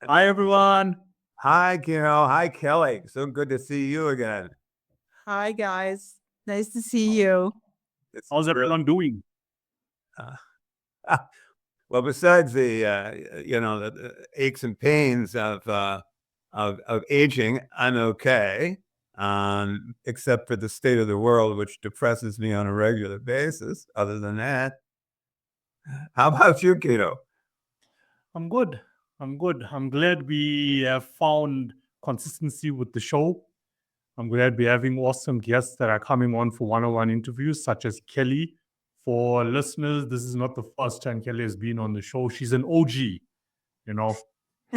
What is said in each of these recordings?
Hi, everyone. Hi, Carol. Hi, Kelly. So good to see you again. Hi, guys. Nice to see you. It's How's really, everyone doing? well, besides the aches and pains of aging, I'm okay. Except for the state of the world, which depresses me on a regular basis. Other than that, how about you, Kito? I'm good. I'm good. I'm glad we have found consistency with the show. I'm glad we're having awesome guests that are coming on for one-on-one interviews, such as Kelly. For listeners, this is not the first time Kelly has been on the show. She's an OG, you know.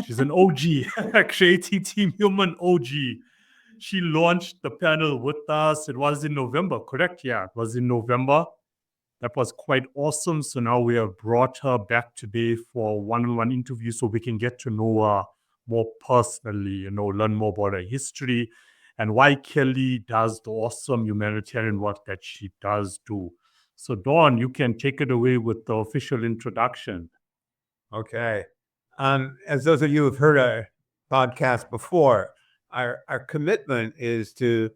She's an OG, Creating Team Human OG. She launched the panel with us. It was in November, correct? Yeah, it was in November. That was quite awesome. So now we have brought her back today for one-on-one interview so we can get to know her more personally, learn more about her history and why Kelly does the awesome humanitarian work that she does do. So Dawn, you can take it away with the official introduction. Okay. As those of you who've heard our podcast before, our commitment is to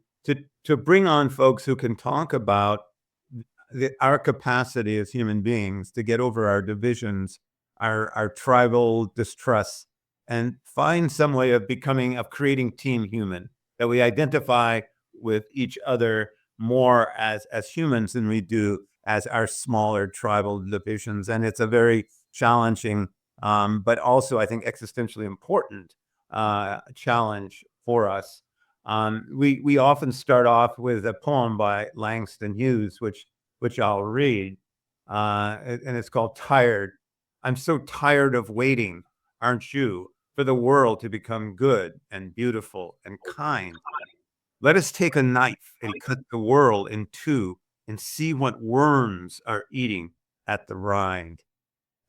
bring on folks who can talk about our capacity as human beings to get over our divisions, our tribal distrust, and find some way of creating team human, that we identify with each other more as humans than we do as our smaller tribal divisions. And it's a very challenging, but also I think existentially important challenge for us. We often start off with a poem by Langston Hughes, which I'll read, and it's called "Tired." I'm so tired of waiting, aren't you, for the world to become good and beautiful and kind. Let us take a knife and cut the world in two and see what worms are eating at the rind.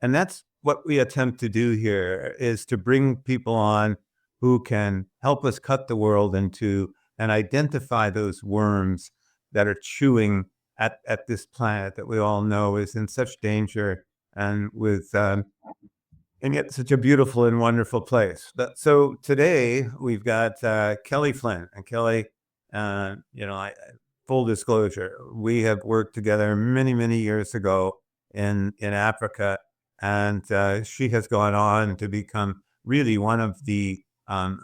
And that's what we attempt to do here, is to bring people on who can help us cut the world in two and identify those worms that are chewing at this planet that we all know is in such danger and and yet such a beautiful and wonderful place. So today we've got Kelly Flynn. And Kelly, full disclosure, we have worked together many, many years ago in Africa, and she has gone on to become really one of the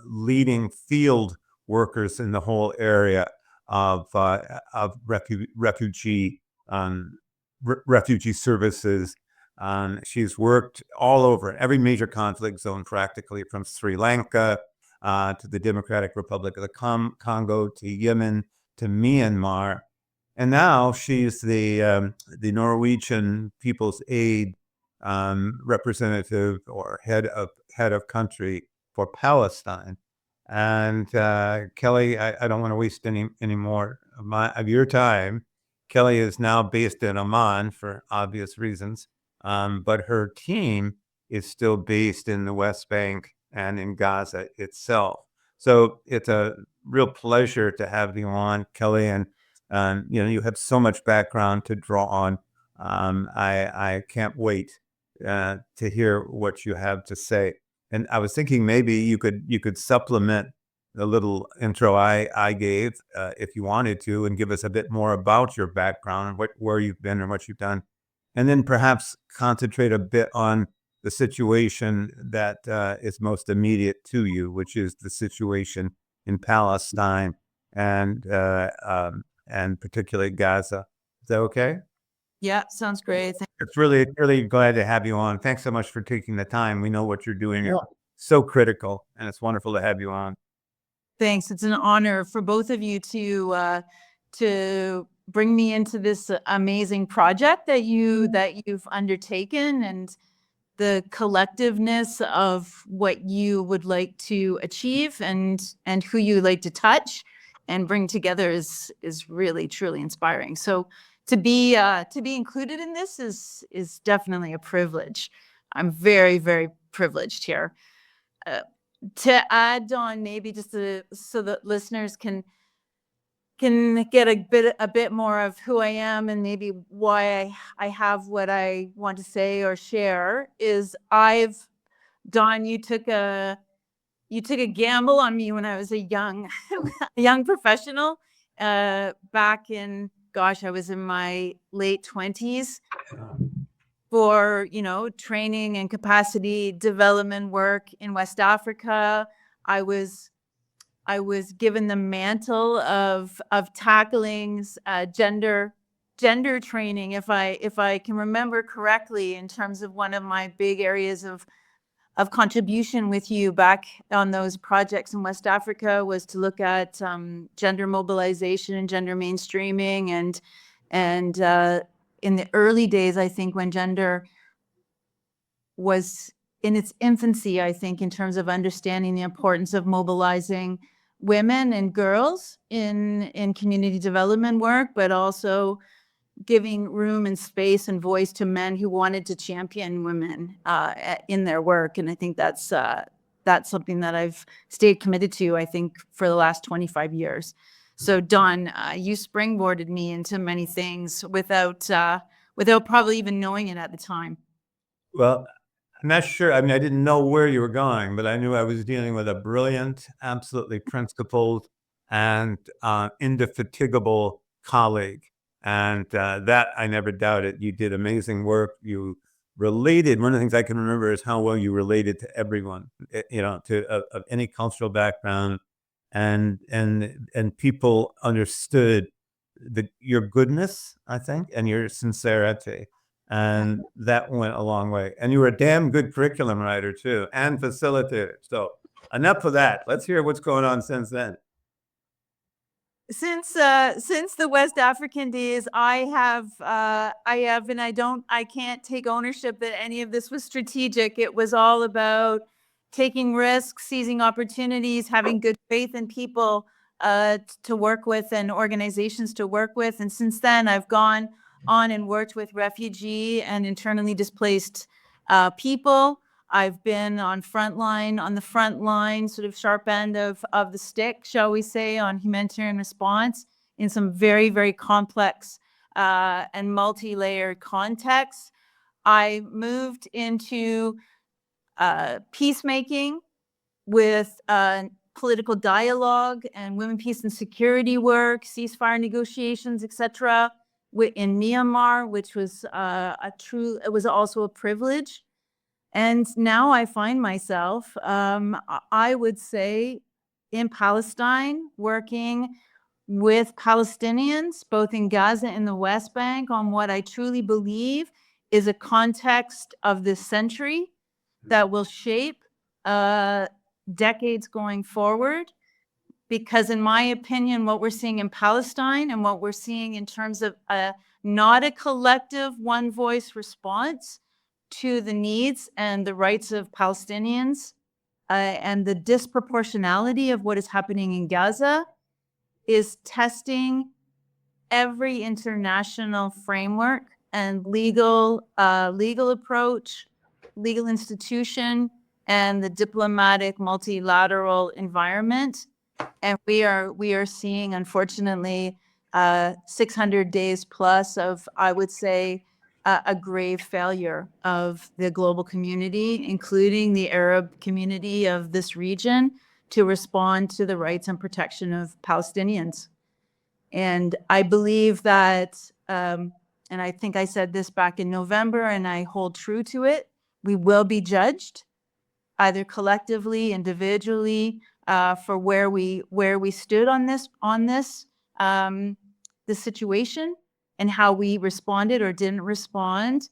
leading field workers in the whole area of refugee services. She's worked all over every major conflict zone, practically, from Sri Lanka to the Democratic Republic of the Congo to Yemen to Myanmar, and now she's the Norwegian People's Aid representative or head of country for Palestine. And Kelly, I don't want to waste any more of your time. Kelly is now based in Amman for obvious reasons, but her team is still based in the West Bank and in Gaza itself. So it's a real pleasure to have you on, Kelly, and you have so much background to draw on. I can't wait to hear what you have to say. And I was thinking maybe you could supplement the little intro I gave, if you wanted to, and give us a bit more about your background and where you've been and what you've done, and then perhaps concentrate a bit on the situation that is most immediate to you, which is the situation in Palestine and particularly Gaza. Is that okay? Yeah, sounds great. It's really glad to have you on. Thanks so much for taking the time. We know what you're doing is so critical, and it's wonderful to have you on. Thanks. It's an honor for both of you to bring me into this amazing project that you've undertaken, and the collectiveness of what you would like to achieve and who you like to touch and bring together is really truly inspiring. So to be included in this is definitely a privilege. I'm very, very privileged here. To add on, maybe just so that listeners can get a bit more of who I am and maybe why I have what I want to say or share, is I've Don, you took a gamble on me when I was a young professional, back in, gosh, I was in my late 20s, for, training and capacity development work in West Africa. I was given the mantle of tackling gender training, if I can remember correctly, in terms of one of my big areas of contribution with you back on those projects in West Africa was to look at gender mobilization and gender mainstreaming, and in the early days, I think, when gender was in its infancy, I think, in terms of understanding the importance of mobilizing women and girls in community development work, but also giving room and space and voice to men who wanted to champion women in their work. And I think that's something that I've stayed committed to, I think, for the last 25 years. So Don, you springboarded me into many things without probably even knowing it at the time. Well, I'm not sure. I mean, I didn't know where you were going, but I knew I was dealing with a brilliant, absolutely principled, and indefatigable colleague. And that I never doubted. You did amazing work. You related. One of the things I can remember is how well you related to everyone, of any cultural background, and people understood your goodness, I think, and your sincerity. And that went a long way. And you were a damn good curriculum writer too, and facilitator. So enough of that. Let's hear what's going on since then. Since the West African days, I can't take ownership that any of this was strategic. It was all about taking risks, seizing opportunities, having good faith in people to work with and organizations to work with. And since then, I've gone on and worked with refugee and internally displaced people. I've been on the front line, sort of sharp end of the stick, shall we say, on humanitarian response in some very, very complex and multi-layered contexts. I moved into peacemaking with political dialogue and women, peace and security work, ceasefire negotiations, etc. in Myanmar, which was it was also a privilege. And now I find myself, I would say, in Palestine, working with Palestinians, both in Gaza and the West Bank, on what I truly believe is a context of this century that will shape decades going forward. Because in my opinion, what we're seeing in Palestine and what we're seeing in terms of not a collective one voice response to the needs and the rights of Palestinians and the disproportionality of what is happening in Gaza is testing every international framework and legal approach, legal institution, and the diplomatic multilateral environment. And we are seeing, unfortunately, 600 days plus of, I would say, a grave failure of the global community, including the Arab community of this region, to respond to the rights and protection of Palestinians. And I believe that, and I think I said this back in November, and I hold true to it, we will be judged, either collectively, individually, for where we stood on this situation, and how we responded or didn't respond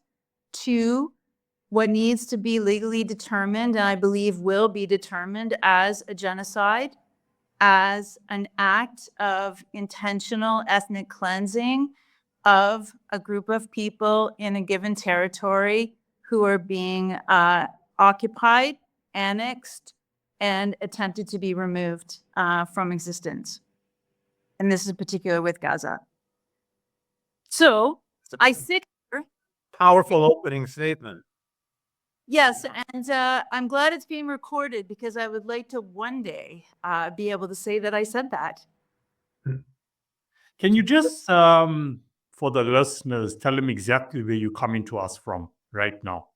to what needs to be legally determined, and I believe will be determined as a genocide, as an act of intentional ethnic cleansing of a group of people in a given territory who are being occupied, annexed, and attempted to be removed from existence. And this is in particular with Gaza. So I sit here. Powerful opening statement. Yes, and I'm glad it's being recorded, because I would like to one day be able to say that I said that. Can you just, for the listeners, tell them exactly where you're coming to us from right now?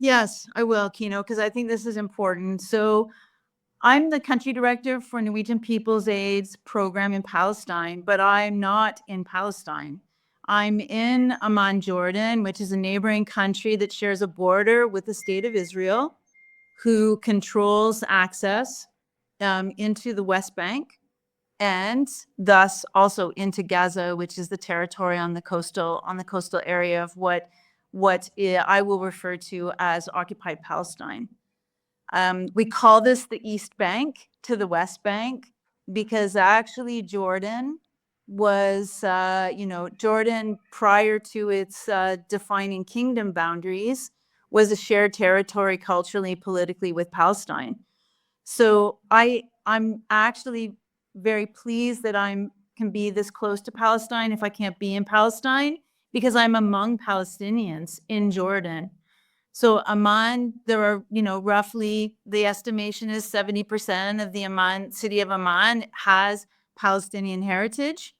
Yes, I will, Kino, because I think this is important. So I'm the country director for Norwegian People's Aid's program in Palestine, but I'm not in Palestine. I'm in Amman, Jordan, which is a neighboring country that shares a border with the state of Israel, who controls access into the West Bank and thus also into Gaza, which is the territory on the coastal area of what I will refer to as occupied Palestine. We call this the East Bank to the West Bank because actually Jordan was, Jordan prior to its defining kingdom boundaries was a shared territory culturally, politically with Palestine. So I'm actually very pleased that can be this close to Palestine if I can't be in Palestine because I'm among Palestinians in Jordan. So Amman, there are, roughly the estimation is 70% of the city of Amman has Palestinian heritage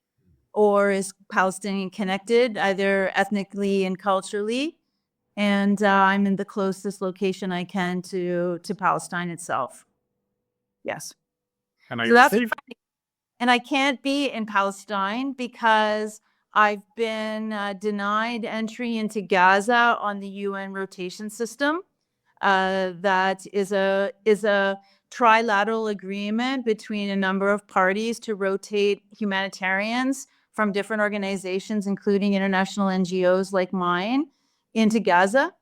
or is Palestinian connected, either ethnically and culturally. And I'm in the closest location I can to Palestine itself. Yes. And So that's safe? and I can't be in Palestine because I've been denied entry into Gaza on the UN rotation system. That is a trilateral agreement between a number of parties to rotate humanitarians from different organizations, including international NGOs like mine, into Gaza.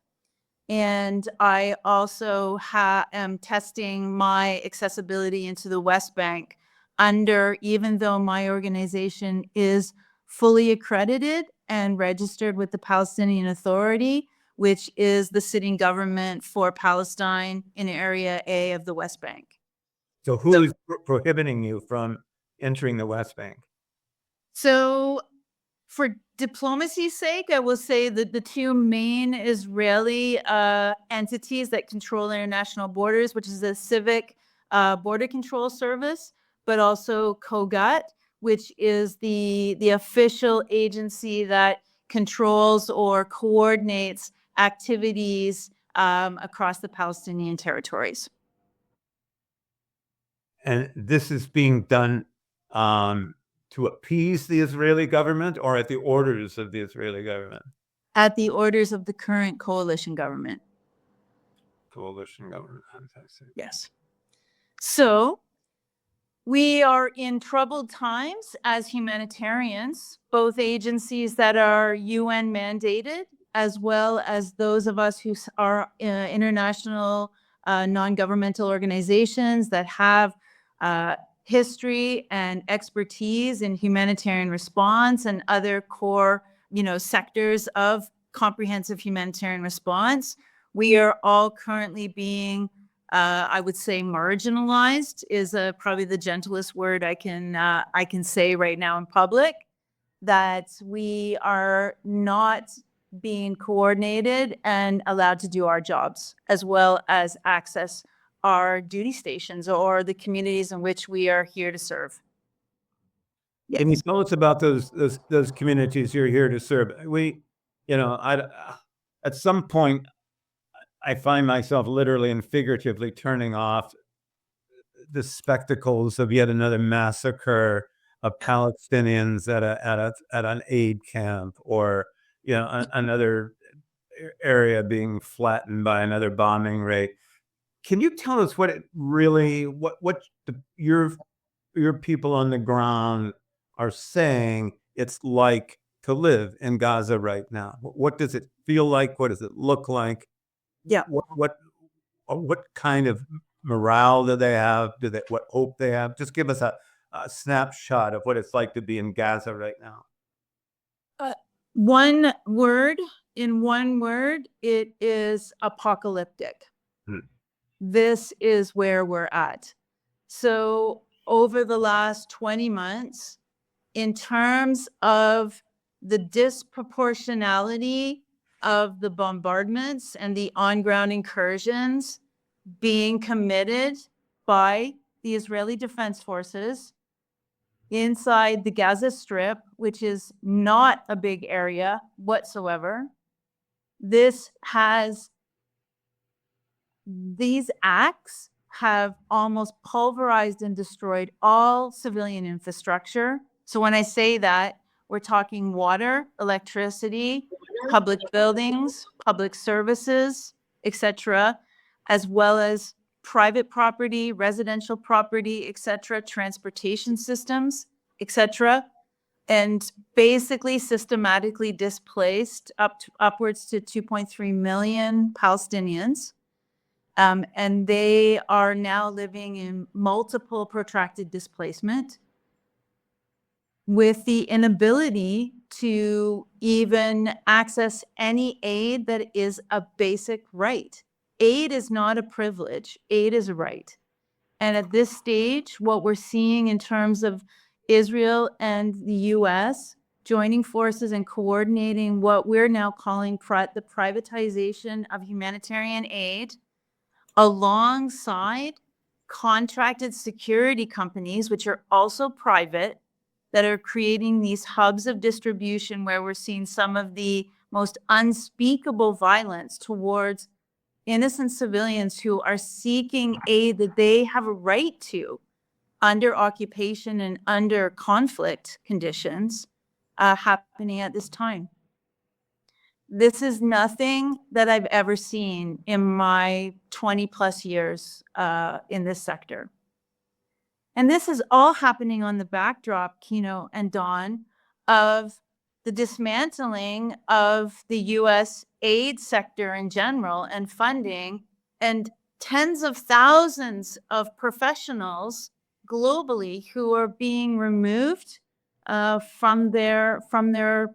And I also am testing my accessibility into the West Bank even though my organization is fully accredited and registered with the Palestinian Authority, which is the sitting government for Palestine in Area A of the West Bank. So who is prohibiting you from entering the West Bank? So for diplomacy's sake, I will say that the two main Israeli entities that control international borders, which is the Civic Border Control Service, but also COGAT, which is the official agency that controls or coordinates activities across the Palestinian territories. And this is being done to appease the Israeli government or at the orders of the Israeli government? At the orders of the current coalition government. Coalition government. Yes. So we are in troubled times as humanitarians, both agencies that are UN mandated, as well as those of us who are international non-governmental organizations that have history and expertise in humanitarian response and other core, sectors of comprehensive humanitarian response. We are all currently being I would say marginalized is probably the gentlest word I can say right now in public, that we are not being coordinated and allowed to do our jobs, as well as access our duty stations or the communities in which we are here to serve. Yes. Can you tell us about those communities you're here to serve? At some point, I find myself literally and figuratively turning off the spectacles of yet another massacre of Palestinians at an aid camp, or another area being flattened by another bombing rate. Can you tell us what your people on the ground are saying it's like to live in Gaza right now? What does it feel like? What does it look like? Yeah. What kind of morale do they have? What hope they have? Just give us a snapshot of what it's like to be in Gaza right now. One word, it is apocalyptic. This is where we're at. So over the last 20 months, in terms of the disproportionality of the bombardments and the on-ground incursions being committed by the Israeli Defense Forces inside the Gaza Strip, which is not a big area whatsoever, this has these acts have almost pulverized and destroyed all civilian infrastructure. So when I say that, we're talking water, electricity, public buildings, public services, etc., as well as private property, residential property, etc., transportation systems, etc., and basically systematically displaced upwards to 2.3 million Palestinians. And they are now living in multiple protracted displacement with the inability to even access any aid that is a basic right. Aid is not a privilege, aid is a right. And at this stage, what we're seeing in terms of Israel and the US joining forces and coordinating what we're now calling the privatization of humanitarian aid, alongside contracted security companies, which are also private, that are creating these hubs of distribution where we're seeing some of the most unspeakable violence towards innocent civilians who are seeking aid that they have a right to under occupation and under conflict conditions happening at this time. This is nothing that I've ever seen in my 20 plus years in this sector. And this is all happening on the backdrop, Kino and Dawn, of the dismantling of the US aid sector in general and funding, and tens of thousands of professionals globally who are being removed from their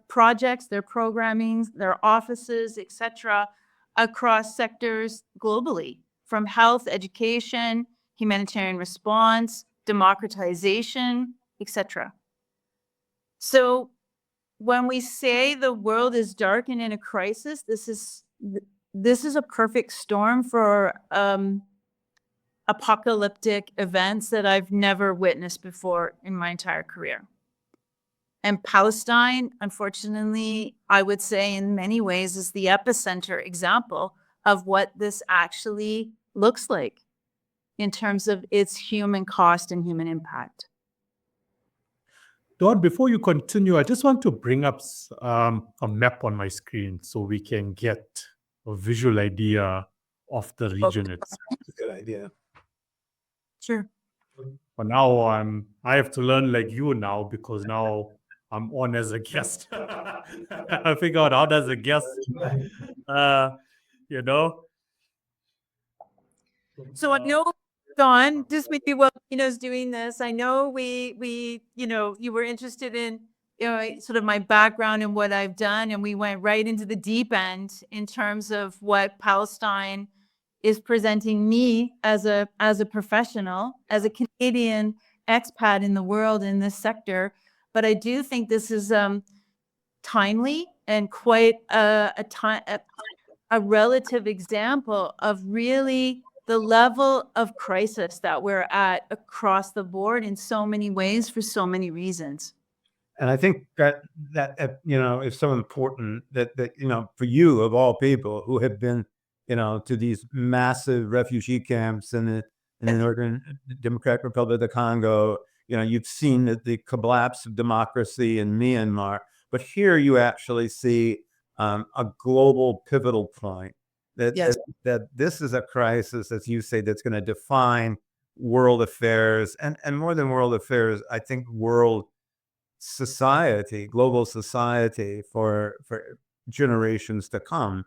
projects, their programming, their offices, etc., across sectors globally, from health, education, humanitarian response, democratization, etc. So when we say the world is dark and in a crisis, this is a perfect storm for apocalyptic events that I've never witnessed before in my entire career. And Palestine, unfortunately, I would say in many ways is the epicenter example of what this actually looks like in terms of its human cost and human impact. Dawn, before you continue, I just want to bring up a map on my screen so we can get a visual idea of the region itself. That's a good idea. Sure. But now I have to learn like you now, because now I'm on as a guest. I figure out how does a guest, you know. So I know, Dawn, just maybe while Kino's doing this, I know we you were interested in sort of my background and what I've done, and we went right into the deep end in terms of what Palestine is presenting me as a professional, as a Canadian expat in the world in this sector. But I do think this is timely and quite a relative example of really the level of crisis that we're at across the board in so many ways for so many reasons. And I think that is so important that for you of all people who have been to these massive refugee camps in the Northern Democratic Republic of the Congo, you've seen the collapse of democracy in Myanmar, but here you actually see a global pivotal point that this is a crisis, as you say, that's going to define world affairs, and more than world affairs, I think world society, global society for generations to come.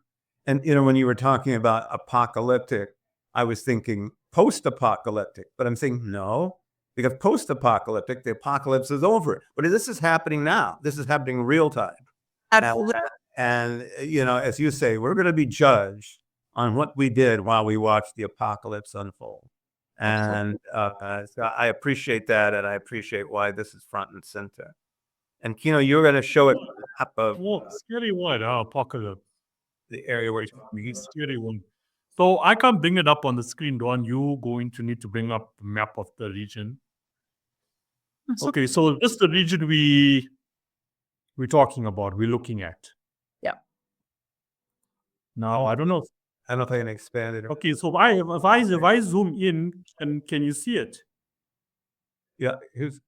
And when you were talking about apocalyptic, I was thinking post-apocalyptic, but I'm saying no, because post-apocalyptic, the apocalypse is over. But this is happening now. This is happening real time. Absolutely. And as you say, we're going to be judged on what we did while we watched the apocalypse unfold. And so I appreciate that, and I appreciate why this is front and center. And Kino, you're going to show it up of scary what? Apocalypse. the area where Scary one. So I can't bring it up on the screen, Dawn. You're going to need to bring up the map of the region. Okay, so this is the region we're talking about, we're looking at. Yeah. Now, I don't know. I don't know if I can expand it. Okay, so if I zoom in, can you see it? Yeah, here's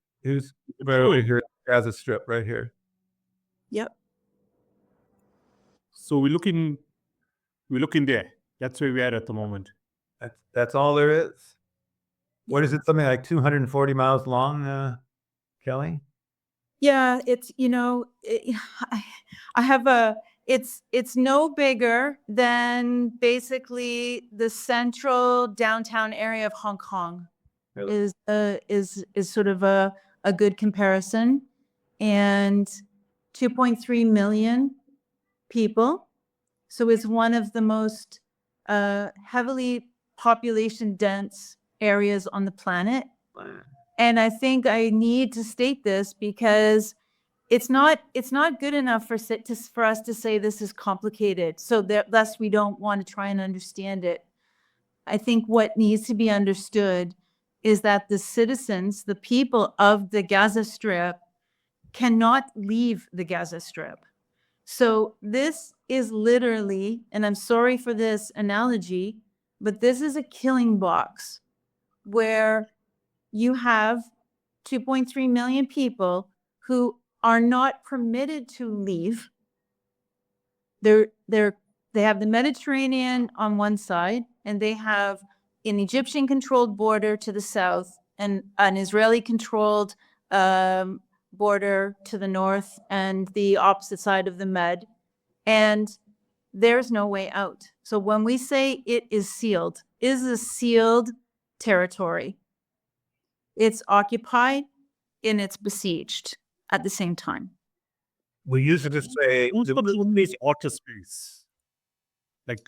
right here, Gaza Strip right here. Yep. So we're looking there. That's where we're at the moment. That's all there is. What is it? Something like 240 miles long, Kelly? Yeah, it's, I have it's no bigger than basically the central downtown area of Hong Kong Really? is sort of a good comparison. And 2.3 million people. So it's one of the most heavily population dense areas on the planet. And I think I need to state this because it's not good enough for us to say this is complicated. So thus we don't want to try and understand it. I think what needs to be understood is that the citizens, the people of the Gaza Strip, cannot leave the Gaza Strip. So this is literally, and I'm sorry for this analogy, but this is a killing box where you have 2.3 million people who are not permitted to leave. They have the Mediterranean on one side, and they have an Egyptian-controlled border to the south and an Israeli-controlled border to the north and the opposite side of the Med. And there's no way out. So when we say it is sealed, it is a sealed territory. It's occupied and it's besieged at the same time. We used to say Who's controlling this outer space? Like,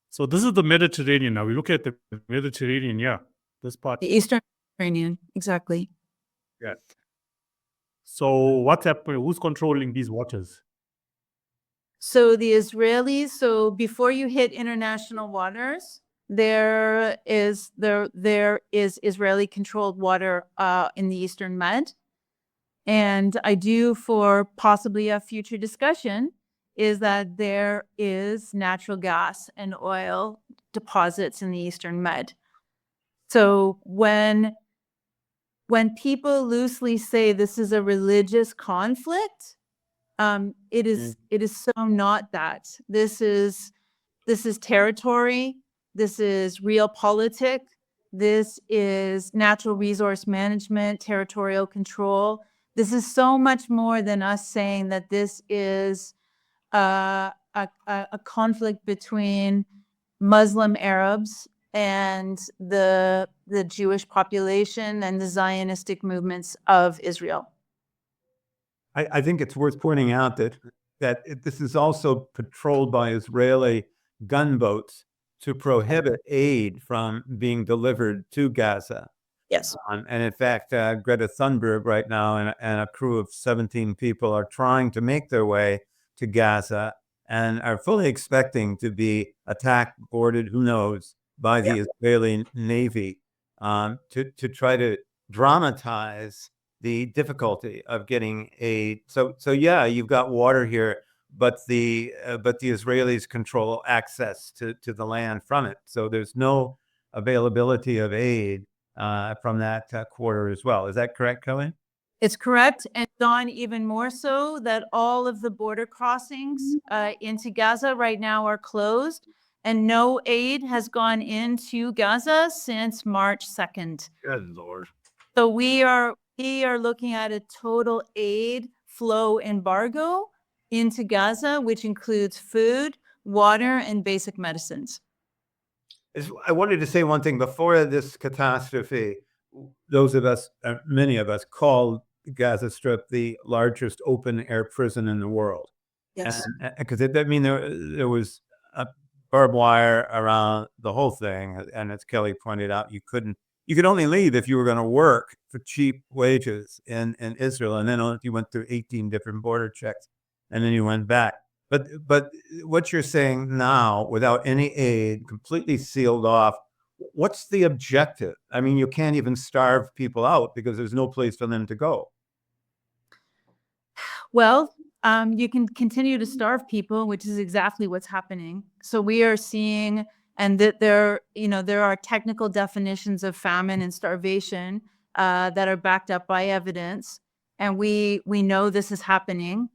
so this is the Mediterranean now. We look at the Mediterranean, yeah. This part. The Eastern Mediterranean, exactly. Yeah. So what's happening? Who's controlling these waters? So the Israelis, so before you hit international waters, there is Israeli controlled water in the Eastern Med. And I do, for possibly a future discussion, is that there is natural gas and oil deposits in the Eastern Med. So when people loosely say this is a religious conflict, it is so not that. This is territory. This is realpolitik. This is natural resource management, territorial control. This is so much more than us saying that this is a conflict between Muslim Arabs and the Jewish population and the Zionistic movements of Israel. I think it's worth pointing out that this is also patrolled by Israeli gunboats to prohibit aid from being delivered to Gaza. Yes. And in fact, Greta Thunberg right now and a crew of 17 people are trying to make their way to Gaza and are fully expecting to be attacked, boarded, who knows, by the Israeli Navy to try to dramatize the difficulty of getting aid. So yeah, you've got water here, but the Israelis control access to the land from it. So there's no availability of aid from that quarter as well. Is that correct, Kelly? It's correct. And Don, even more so, that all of the border crossings into Gaza right now are closed, and no aid has gone into Gaza since March 2nd. Good Lord. So we are looking at a total aid flow embargo into Gaza, which includes food, water, and basic medicines. I wanted to say one thing before this catastrophe. Those of us, many of us, called Gaza Strip the largest open air prison in the world. Yes. Because there was a barbed wire around the whole thing, and as Kelly pointed out, you could only leave if you were going to work for cheap wages in Israel, and then you went through 18 different border checks, and then you went back. But what you're saying now, without any aid, completely sealed off, what's the objective? I mean, you can't even starve people out because there's no place for them to go. Well, you can continue to starve people, which is exactly what's happening. So we are seeing, and that there are technical definitions of famine and starvation that are backed up by evidence, and we know this is happening.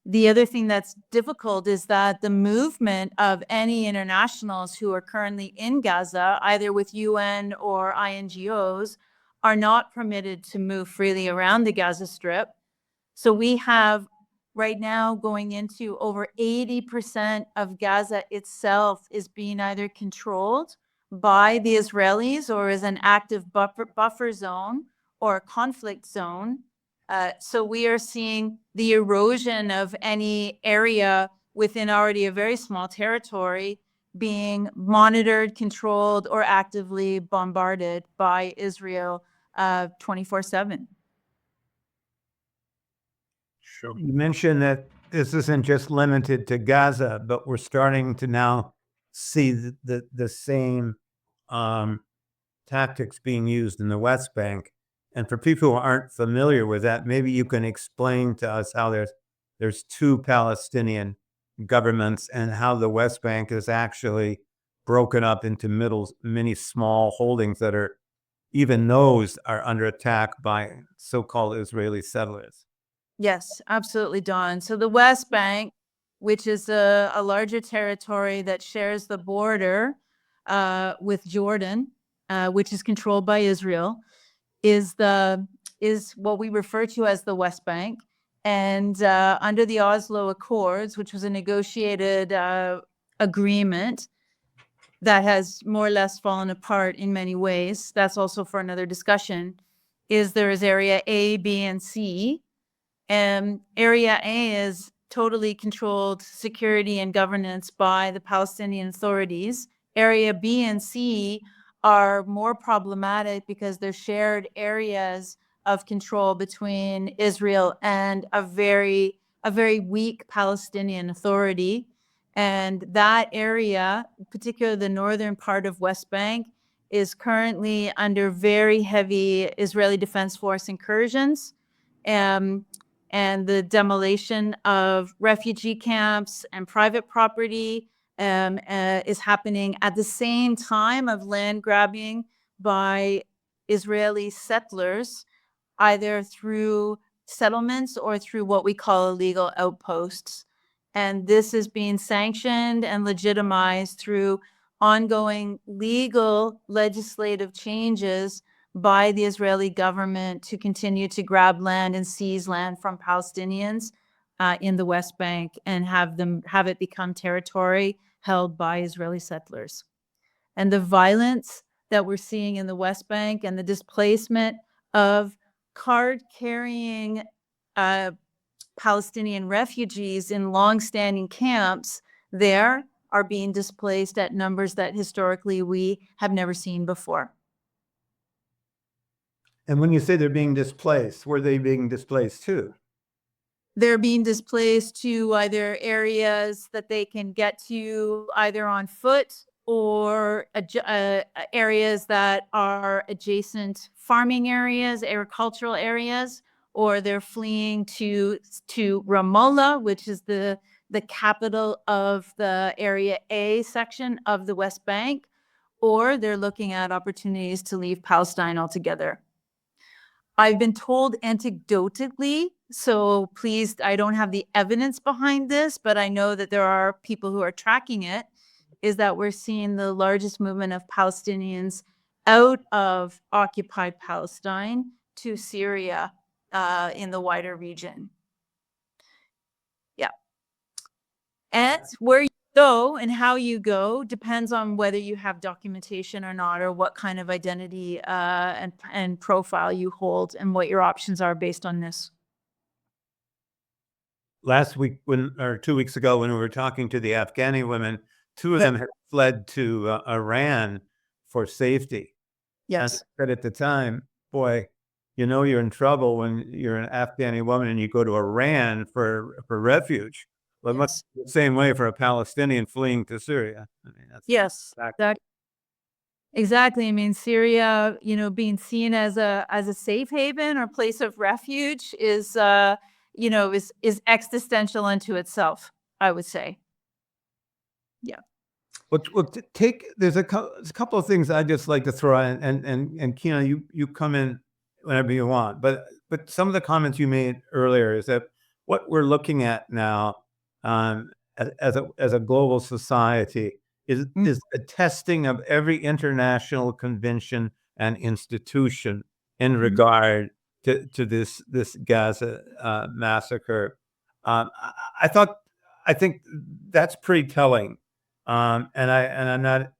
The other thing that's difficult is that the movement of any internationals who are currently in Gaza, either with UN or INGOs, are not permitted to move freely around the Gaza Strip. So we have right now going into over 80% of Gaza itself is being either controlled by the Israelis or is an active buffer zone or a conflict zone. So we are seeing the erosion of any area within already a very small territory being monitored, controlled, or actively bombarded by Israel 24/7. Sure. You mentioned that this isn't just limited to Gaza, but we're starting to now see the same tactics being used in the West Bank. And for people who aren't familiar with that, maybe you can explain to us how there's two Palestinian governments and how the West Bank is actually broken up into many small holdings that are, even those are under attack by so-called Israeli settlers. Yes, absolutely, Dawn. So the West Bank, which is a larger territory that shares the border with Jordan, which is controlled by Israel, is what we refer to as the West Bank. And under the Oslo Accords, which was a negotiated agreement that has more or less fallen apart in many ways, that's also for another discussion, there is Area A, B, and C. Area A is totally controlled security and governance by the Palestinian authorities. Area B and C are more problematic because they're shared areas of control between Israel and a very weak Palestinian Authority. And that area, particularly the northern part of West Bank, is currently under very heavy Israeli Defense Force incursions. And the demolition of refugee camps and private property is happening at the same time of land grabbing by Israeli settlers, either through settlements or through what we call illegal outposts. And this is being sanctioned and legitimized through ongoing legal legislative changes by the Israeli government to continue to grab land and seize land from Palestinians in the West Bank and have it become territory held by Israeli settlers. And the violence that we're seeing in the West Bank and the displacement of card-carrying Palestinian refugees in long-standing camps there are being displaced at numbers that historically we have never seen before. And when you say they're being displaced, where are they being displaced to? They're being displaced to either areas that they can get to either on foot or areas that are adjacent farming areas, agricultural areas, or they're fleeing to Ramallah, which is the capital of the Area A section of the West Bank, or they're looking at opportunities to leave Palestine altogether. I've been told anecdotally, so please, I don't have the evidence behind this, but I know that there are people who are tracking it, is that we're seeing the largest movement of Palestinians out of occupied Palestine to Syria in the wider region. Yeah. And where you go and how you go depends on whether you have documentation or not, or what kind of identity and profile you hold, and what your options are based on this. Last week, or 2 weeks ago, when we were talking to the Afghani women, two of them had fled to Iran for safety. Yes. And I said at the time, boy, you know you're in trouble when you're an Afghani woman and you go to Iran for refuge. Well, it must be the same way for a Palestinian fleeing to Syria. I mean, that's yes. Exactly. I mean, Syria, being seen as a safe haven or place of refuge is is existential unto itself, I would say. There's a couple of things I'd just like to throw in, and Kina, you come in whenever you want, but some of the comments you made earlier is that what we're looking at now, as a global society is a testing of every international convention and institution in regard to this Gaza massacre. I think that's pretty telling. And I'm not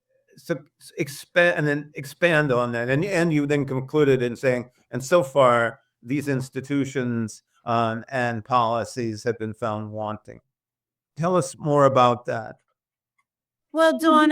expand on that. And you then concluded in saying, and so far these institutions and policies have been found wanting. Tell us more about that. Well, Dawn,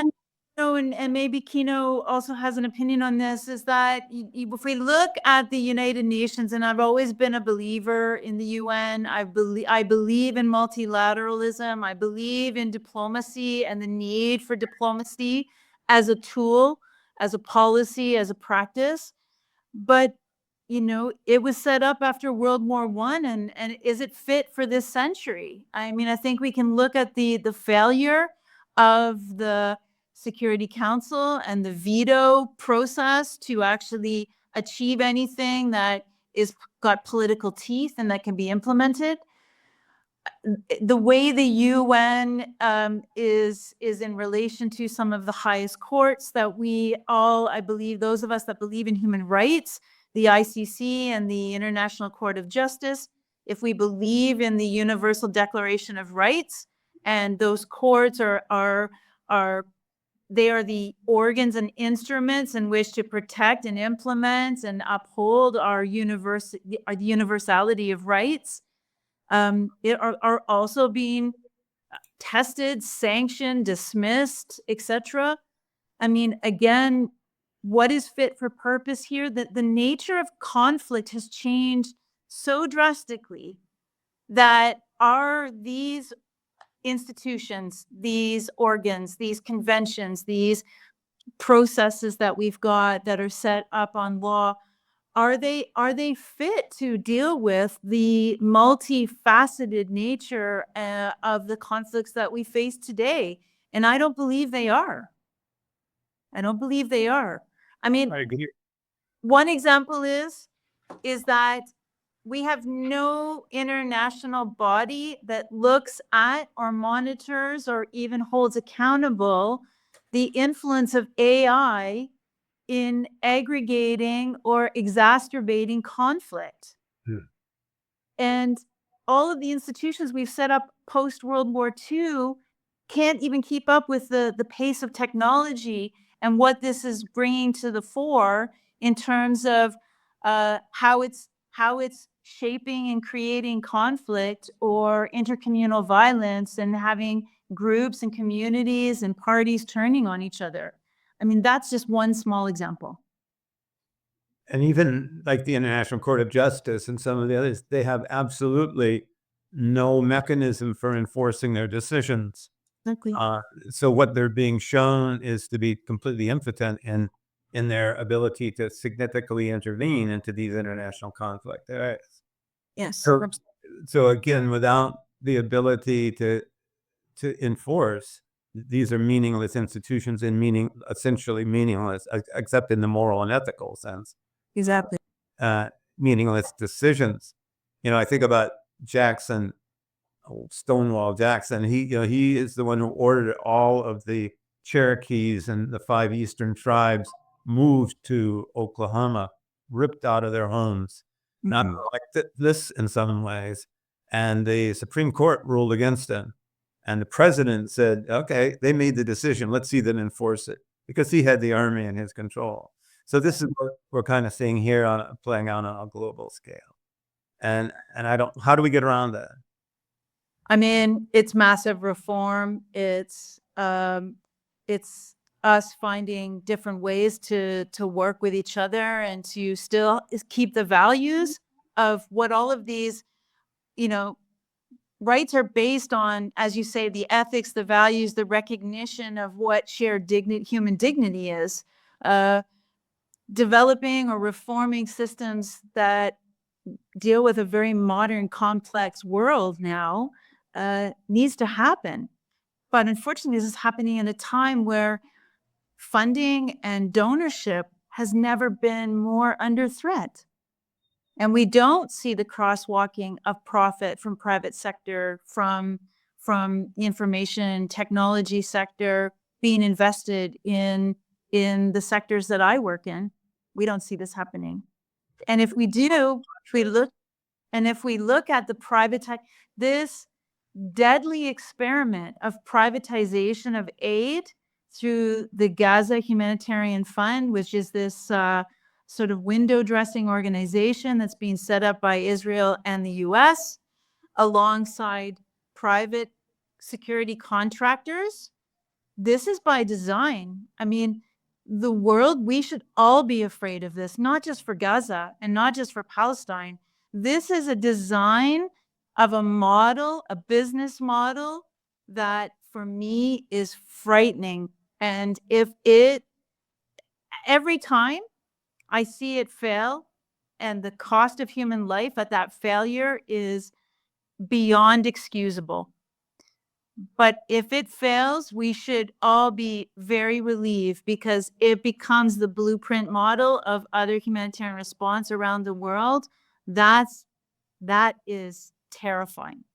and maybe Kino also has an opinion on this, is that if we look at the United Nations, and I've always been a believer in the UN, I believe in multilateralism, I believe in diplomacy and the need for diplomacy as a tool, as a policy, as a practice. But it was set up after World War I, and is it fit for this century? I mean, I think we can look at the failure of the Security Council and the veto process to actually achieve anything that got political teeth and that can be implemented. The way the UN is in relation to some of the highest courts that we all, I believe, those of us that believe in human rights, the ICC and the International Court of Justice, if we believe in the Universal Declaration of Rights, and those courts are the organs and instruments in which to protect and implement and uphold the universality of rights, are also being tested, sanctioned, dismissed, etc. I mean, again, what is fit for purpose here? That the nature of conflict has changed so drastically that these institutions, these organs, these conventions, these processes that we've got that are set up on law, are they fit to deal with the multifaceted nature of the conflicts that we face today? And I don't believe they are. I mean, I agree. one example is that we have no international body that looks at or monitors or even holds accountable the influence of AI in aggregating or exacerbating conflict. And all of the institutions we've set up post World War II can't even keep up with the pace of technology and what this is bringing to the fore in terms of how it's shaping and creating conflict or intercommunal violence and having groups and communities and parties turning on each other. I mean, that's just one small example. And even like the International Court of Justice and some of the others, they have absolutely no mechanism for enforcing their decisions. Exactly. So what they're being shown is to be completely impotent in their ability to significantly intervene into these international conflicts. Yes. So again, without the ability to enforce, these are meaningless institutions and essentially meaningless, except in the moral and ethical sense. Exactly. Meaningless decisions. I think about Jackson, Stonewall Jackson. He is the one who ordered all of the Cherokees and the 5 Eastern tribes moved to Oklahoma, ripped out of their homes, not like this in some ways. And the Supreme Court ruled against him. And the president said, okay, they made the decision. Let's see them enforce it, because he had the army in his control. So this is what we're kind of seeing here playing out on a global scale. And how do we get around that? I mean, it's massive reform. It's us finding different ways to work with each other and to still keep the values of what all of these, rights are based on, as you say, the ethics, the values, the recognition of what shared human dignity is. Developing or reforming systems that deal with a very modern, complex world now needs to happen. But unfortunately, this is happening in a time where funding and donorship has never been more under threat. And we don't see the crosswalking of profit from private sector, from the information technology sector being invested in the sectors that I work in. We don't see this happening. And if we do, if we look at the this deadly experiment of privatization of aid through the Gaza Humanitarian Fund, which is this sort of window dressing organization that's being set up by Israel and the US alongside private security contractors. This is by design. I mean, the world, we should all be afraid of this, not just for Gaza and not just for Palestine. This is a design of a model, a business model that for me is frightening. And every time I see it fail, and the cost of human life at that failure is beyond excusable. But if it fails, we should all be very relieved, because it becomes the blueprint model of other humanitarian response around the world. That is terrifying,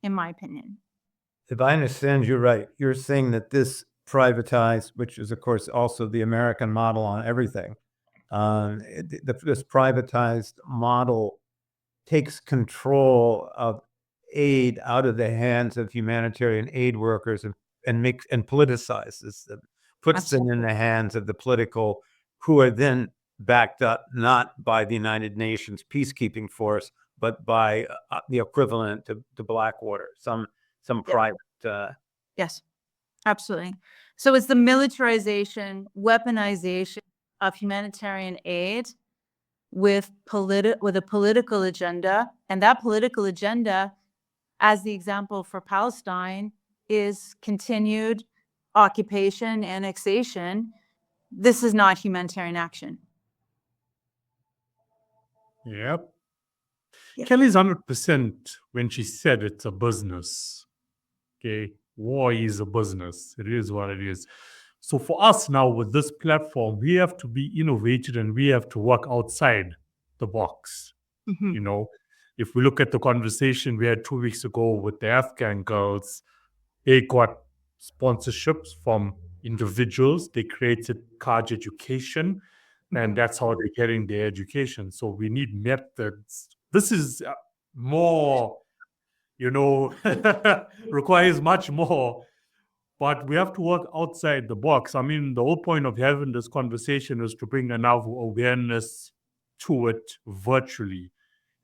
in my opinion. If I understand you right, you're saying that this privatized, which is of course also the American model on everything, this privatized model takes control of aid out of the hands of humanitarian aid workers and politicizes them, puts them in the hands of the political, who are then backed up not by the United Nations peacekeeping force, but by the equivalent to Blackwater, some private. Yes, absolutely. So it's the militarization, weaponization of humanitarian aid with a political agenda, and that political agenda, as the example for Palestine, is continued occupation, annexation. This is not humanitarian action. Yep. Yep. Kelly's 100% when she said it's a business. Okay, war is a business. It is what it is. So for us now with this platform, we have to be innovative and we have to work outside the box. Mhm. You know, if we look at the conversation we had 2 weeks ago with the Afghan girls, they got sponsorships from individuals. They created Kaj Education, and that's how they're getting their education. So we need methods. This is more, requires much more, but we have to work outside the box. I mean, the whole point of having this conversation is to bring enough awareness to it virtually.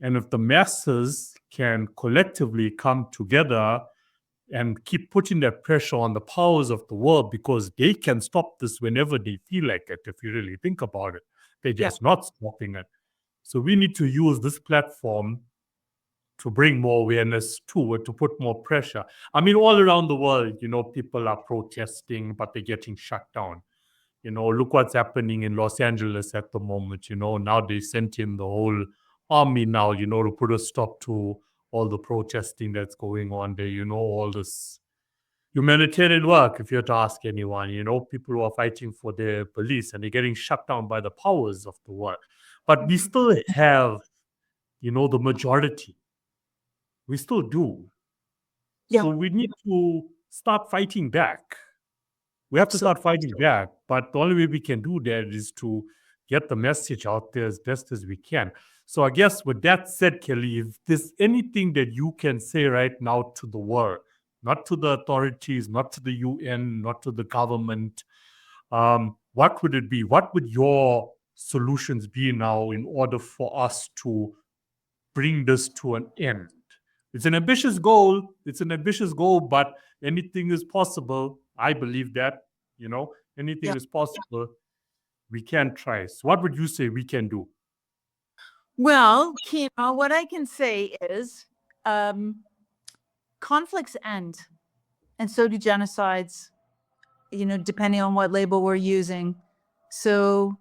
And if the masses can collectively come together and keep putting that pressure on the powers of the world, because they can stop this whenever they feel like it, if you really think about it. They're just not stopping it. So we need to use this platform to bring more awareness to it, to put more pressure. I mean, all around the world, people are protesting, but they're getting shut down. Look what's happening in Los Angeles at the moment. Now they sent in the whole army now, to put a stop to all the protesting that's going on there, all this humanitarian work, if you're to ask anyone, people who are fighting for their police, and they're getting shut down by the powers of the world. But we still have, the majority. We still do. Yeah. So we need to start fighting back. We have to start fighting back. But the only way we can do that is to get the message out there as best as we can. So I guess with that said, Kelly, if there's anything that you can say right now to the world, not to the authorities, not to the UN, not to the government, what would it be? What would your solutions be now in order for us to bring this to an end? It's an ambitious goal. But anything is possible. I believe that, anything is possible. We can try. So what would you say we can do? Well, what I can say is conflicts end, and so do genocides, depending on what label we're using. So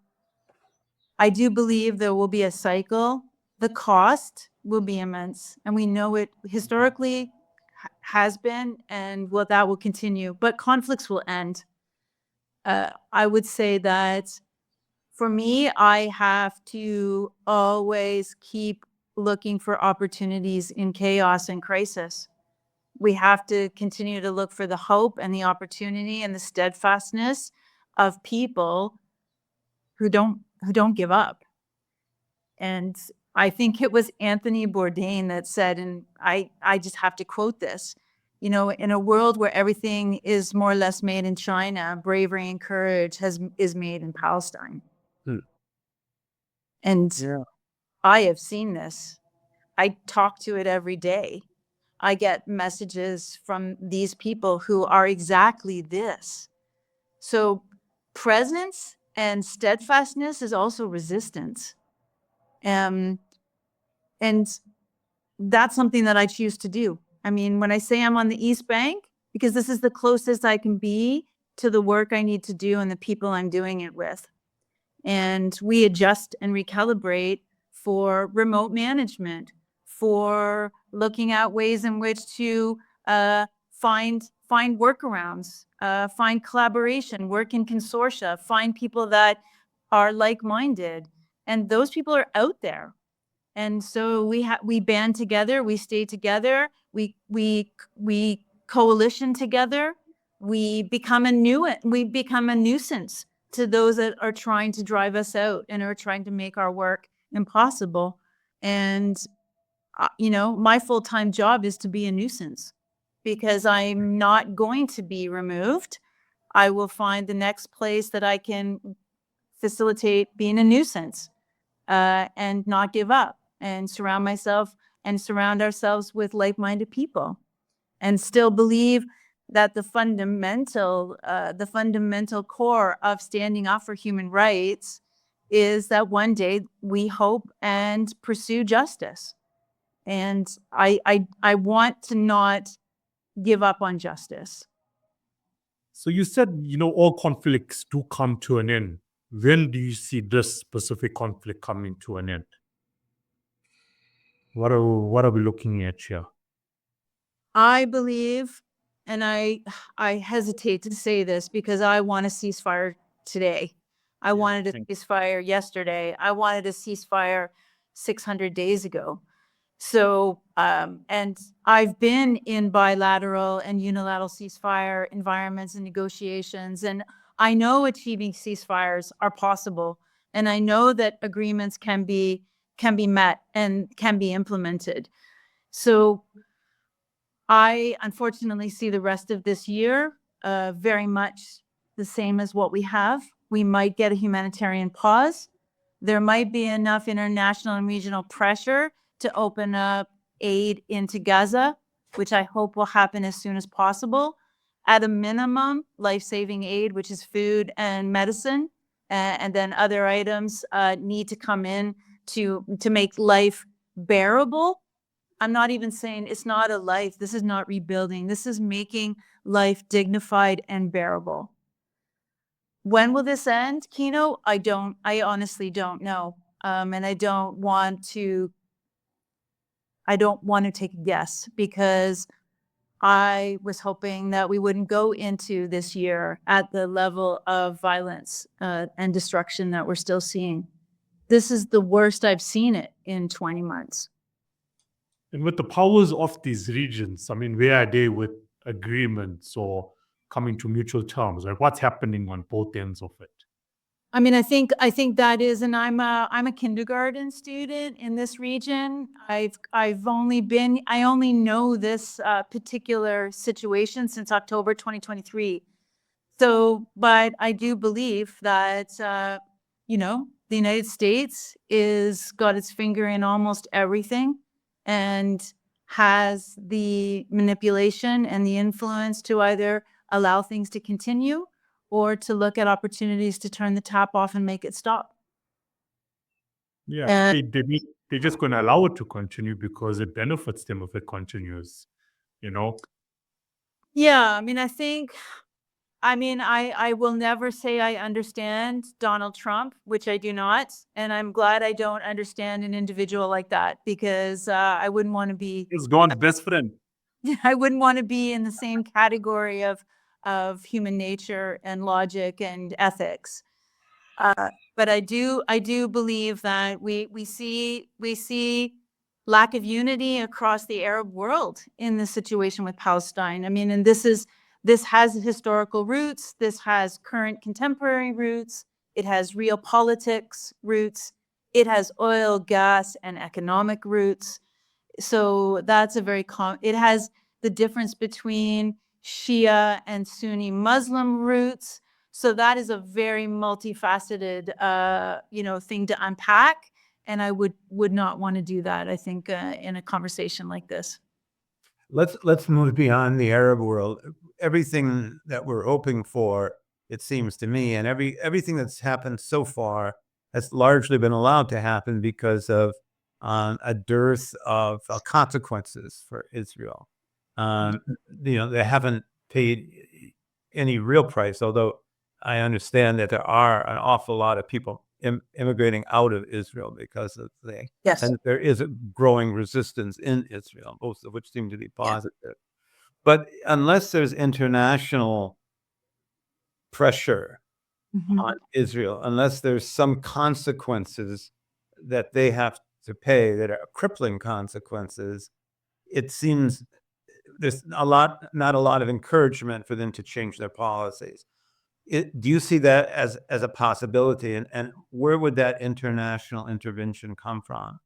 I do believe there will be a cycle the cost will be immense, and we know it historically has been, and that will continue. But conflicts will end. I would say that for me, I have to always keep looking for opportunities in chaos and crisis. We have to continue to look for the hope and the opportunity and the steadfastness of people who don't give up. And I think it was Anthony Bourdain that said, and I just have to quote this, in a world where everything is more or less made in China, bravery and courage is made in Palestine. And Yeah. I have seen this. I talk to it every day. I get messages from these people who are exactly this. So presence and steadfastness is also resistance. And that's something that I choose to do. I mean, when I say I'm on the East Bank, because this is the closest I can be to the work I need to do and the people I'm doing it with. And we adjust and recalibrate for remote management, for looking at ways in which to find workarounds, find collaboration, work in consortia, find people that are like-minded. And those people are out there. And so we band together, we stay together, we coalition together, we become a nuisance to those that are trying to drive us out and are trying to make our work impossible. And my full-time job is to be a nuisance, because I'm not going to be removed. I will find the next place that I can facilitate being a nuisance, and not give up, and surround ourselves with like-minded people, and still believe that the fundamental core of standing up for human rights is that one day we hope and pursue justice. And I want to not give up on justice. So you said, all conflicts do come to an end. When do you see this specific conflict coming to an end? What are we looking at here? I believe, and I hesitate to say this because I want a ceasefire today. I wanted a ceasefire yesterday. I wanted a ceasefire 600 days ago. So, and I've been in bilateral and unilateral ceasefire environments and negotiations, and I know achieving ceasefires are possible, and I know that agreements can be met and can be implemented. So I unfortunately see the rest of this year very much the same as what we have. We might get a humanitarian pause. There might be enough international and regional pressure to open up aid into Gaza, which I hope will happen as soon as possible. At a minimum, life-saving aid, which is food and medicine, and then other items need to come in to make life bearable. I'm not even saying it's not a life. This is not rebuilding. This is making life dignified and bearable. When will this end, Kino? I honestly don't know. And I don't want to take a guess, because I was hoping that we wouldn't go into this year at the level of violence and destruction that we're still seeing. This is the worst I've seen it in 20 months. And with the powers of these regions, I mean, where are they with agreements or coming to mutual terms? Like, what's happening on both ends of it? I mean, I think that is, and I'm a kindergarten student in this region. I only know this particular situation since October 2023. So, but I do believe that the United States is got its finger in almost everything, and has the manipulation and the influence to either allow things to continue or to look at opportunities to turn the tap off and make it stop. Yeah, they're just going to allow it to continue because it benefits them if it continues, Yeah, I mean, I think I mean, I will never say I understand Donald Trump, which I do not, and I'm glad I don't understand an individual like that, because I wouldn't want to be He's God's best friend. I wouldn't want to be in the same category of human nature and logic and ethics. But I do believe that we see lack of unity across the Arab world in this situation with Palestine. I mean, and this has historical roots. This has current contemporary roots. It has real politics roots. It has oil, gas, and economic roots. So that's a very it has the difference between Shia and Sunni Muslim roots. So that is a very multifaceted, thing to unpack. And I would not want to do that, I think, in a conversation like this. Let's move beyond the Arab world. Everything that we're hoping for, it seems to me, and everything that's happened so far has largely been allowed to happen because of a dearth of consequences for Israel. They haven't paid any real price, although I understand that there are an awful lot of people immigrating out of Israel because of Yes. and there is a growing resistance in Israel, both of which seem to be positive. But unless there's international pressure on Israel, unless there's some consequences that they have to pay that are crippling consequences, it seems there's not a lot of encouragement for them to change their policies. Do you see that as a possibility, and where would that international intervention come from?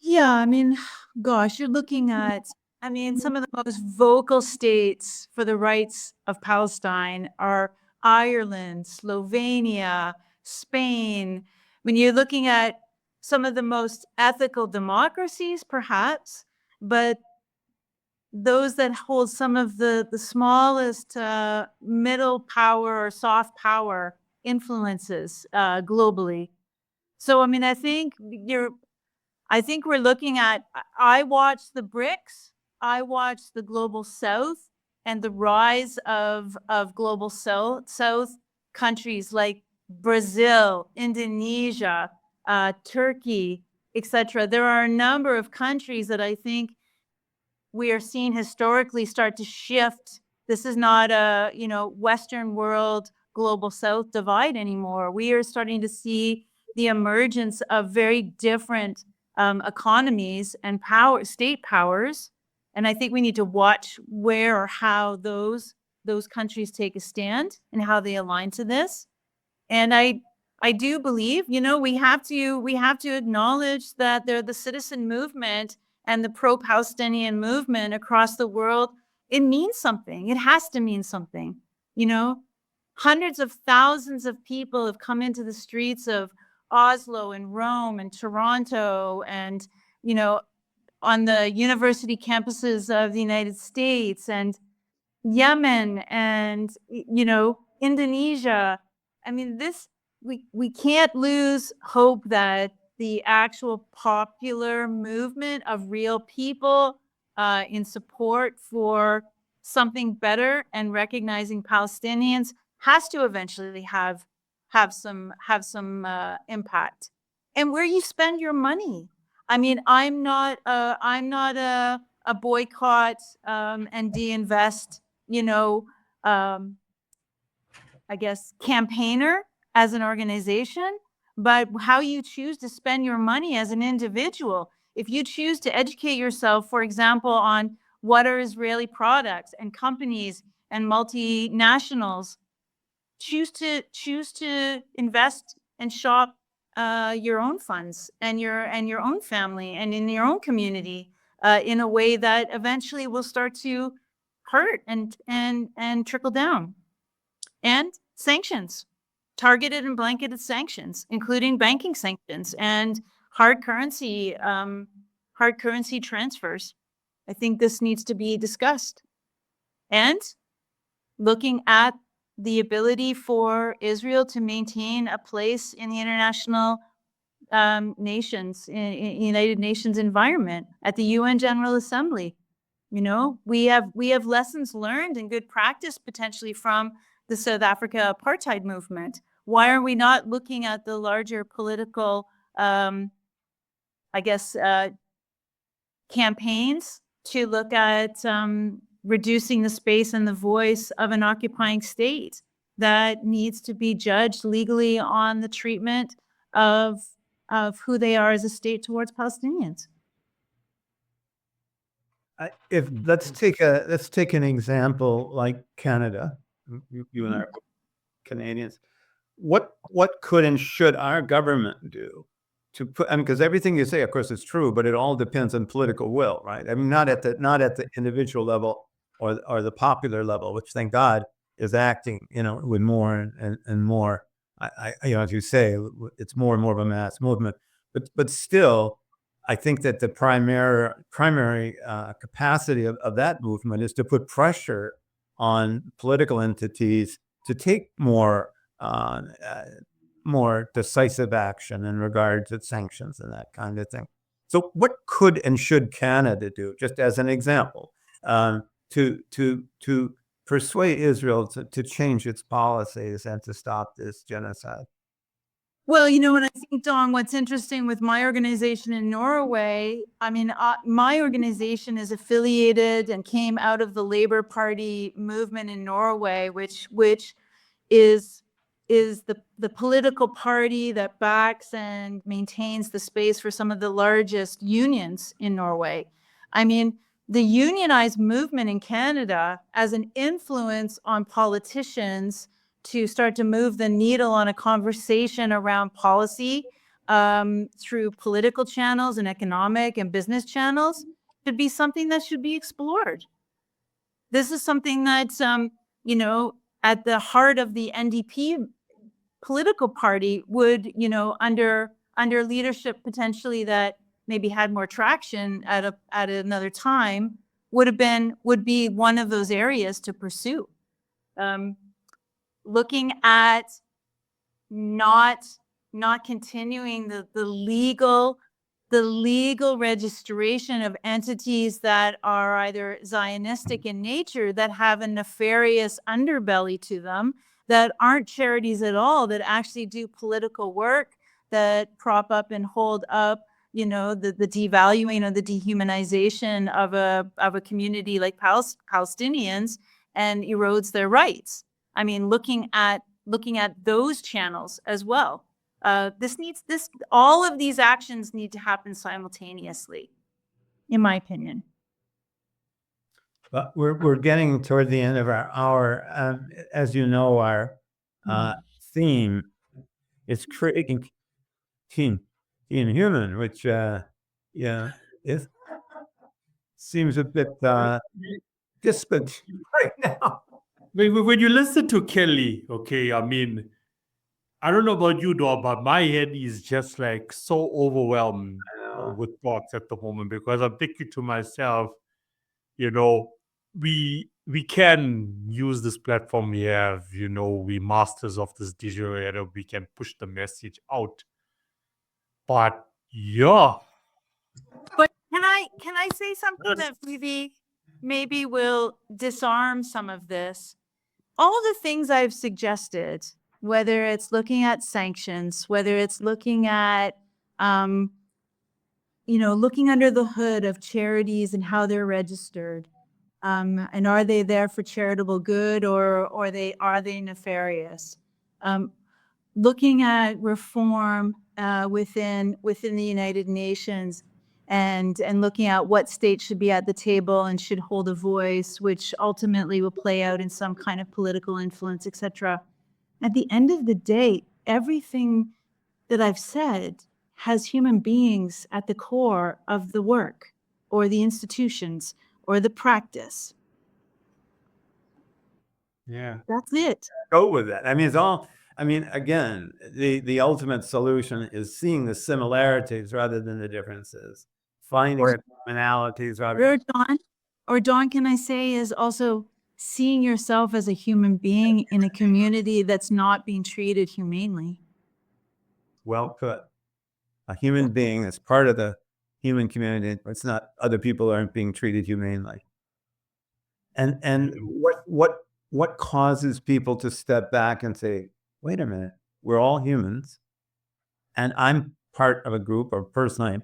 Yeah, I mean, gosh, you're looking at, I mean, some of the most vocal states for the rights of Palestine are Ireland, Slovenia, Spain. When you're looking at some of the most ethical democracies, perhaps, but those that hold some of the smallest middle power or soft power influences globally. So, I mean, I think we're looking at, I watch the BRICS, I watch the global south and the rise of global south countries like Brazil, Indonesia, Turkey, etc. There are a number of countries that I think we are seeing historically start to shift. This is not a, Western world, global south divide anymore. We are starting to see the emergence of very different economies and state powers. And I think we need to watch where or how those countries take a stand and how they align to this. And I do believe, we have to acknowledge that the citizen movement and the pro-Palestinian movement across the world, it means something. It has to mean something. Hundreds of thousands of people have come into the streets of Oslo and Rome and Toronto and, on the university campuses of the United States and Yemen and, Indonesia. I mean, we can't lose hope that the actual popular movement of real people in support for something better and recognizing Palestinians has to eventually have some impact. And where you spend your money. I mean, I'm not a boycott and de-invest, I guess, campaigner as an organization, but how you choose to spend your money as an individual. If you choose to educate yourself, for example, on what are Israeli products and companies and multinationals, choose to invest and shop your own funds and your own family and in your own community in a way that eventually will start to hurt and trickle down. And sanctions, targeted and blanketed sanctions, including banking sanctions and hard currency transfers. I think this needs to be discussed. And looking at the ability for Israel to maintain a place in the international nations, in United Nations environment, at the UN General Assembly. You know, we have lessons learned and good practice potentially from the South Africa apartheid movement. Why are we not looking at the larger political, I guess, campaigns to look at reducing the space and the voice of an occupying state that needs to be judged legally on the treatment of who they are as a state towards Palestinians? If let's take an example like Canada. You and I are Canadians. What could and should our government do to put? I mean, because everything you say, of course, is true, but it all depends on political will, right? I mean, not at the individual level or the popular level, which thank God is acting, with more and more. As you say, it's more and more of a mass movement, but still, I think that the primary capacity of that movement is to put pressure on political entities to take more decisive action in regard to sanctions and that kind of thing. So, what could and should Canada do, just as an example, to persuade Israel to change its policies and to stop this genocide? Well, and I think, Don, what's interesting with my organization in Norway, I mean, my organization is affiliated and came out of the Labour Party movement in Norway, which is the political party that backs and maintains the space for some of the largest unions in Norway. I mean, the unionized movement in Canada as an influence on politicians to start to move the needle on a conversation around policy through political channels and economic and business channels should be something that should be explored. This is something that's, at the heart of the NDP political party would, under leadership potentially that maybe had more traction at another time would be one of those areas to pursue. Looking at not continuing the legal registration of entities that are either Zionistic in nature, that have a nefarious underbelly to them, that aren't charities at all, that actually do political work, that prop up and hold up, the devaluing or the dehumanization of a community like Palestinians and erodes their rights. I mean, looking at those channels as well. All of these actions need to happen simultaneously, in my opinion. But we're getting toward the end of our hour. As you know, our theme is creating team human, which it seems a bit distant right now. When you listen to Kelly, okay, I mean, I don't know about you, though, but my head is just like so overwhelmed with thoughts at the moment, because I'm thinking to myself, we can use this platform we have, we masters of this digital era, we can push the message out. But yeah. But can I say something that maybe will disarm some of this? All the things I've suggested, whether it's looking at sanctions, whether it's looking at, looking under the hood of charities and how they're registered, and are they there for charitable good, or are they nefarious? Looking at reform within the United Nations, and looking at what states should be at the table and should hold a voice, which ultimately will play out in some kind of political influence, etc. At the end of the day, everything that I've said has human beings at the core of the work, or the institutions, or the practice. Yeah. That's it. Go with that. I mean, it's all. I mean, again, the ultimate solution is seeing the similarities rather than the differences, finding the commonalities rather. Or Dawn, can I say, is also seeing yourself as a human being in a community that's not being treated humanely. Well put. A human being that's part of the human community. It's not other people aren't being treated humanely. And what causes people to step back and say, wait a minute, we're all humans, and I'm part of a group, or personally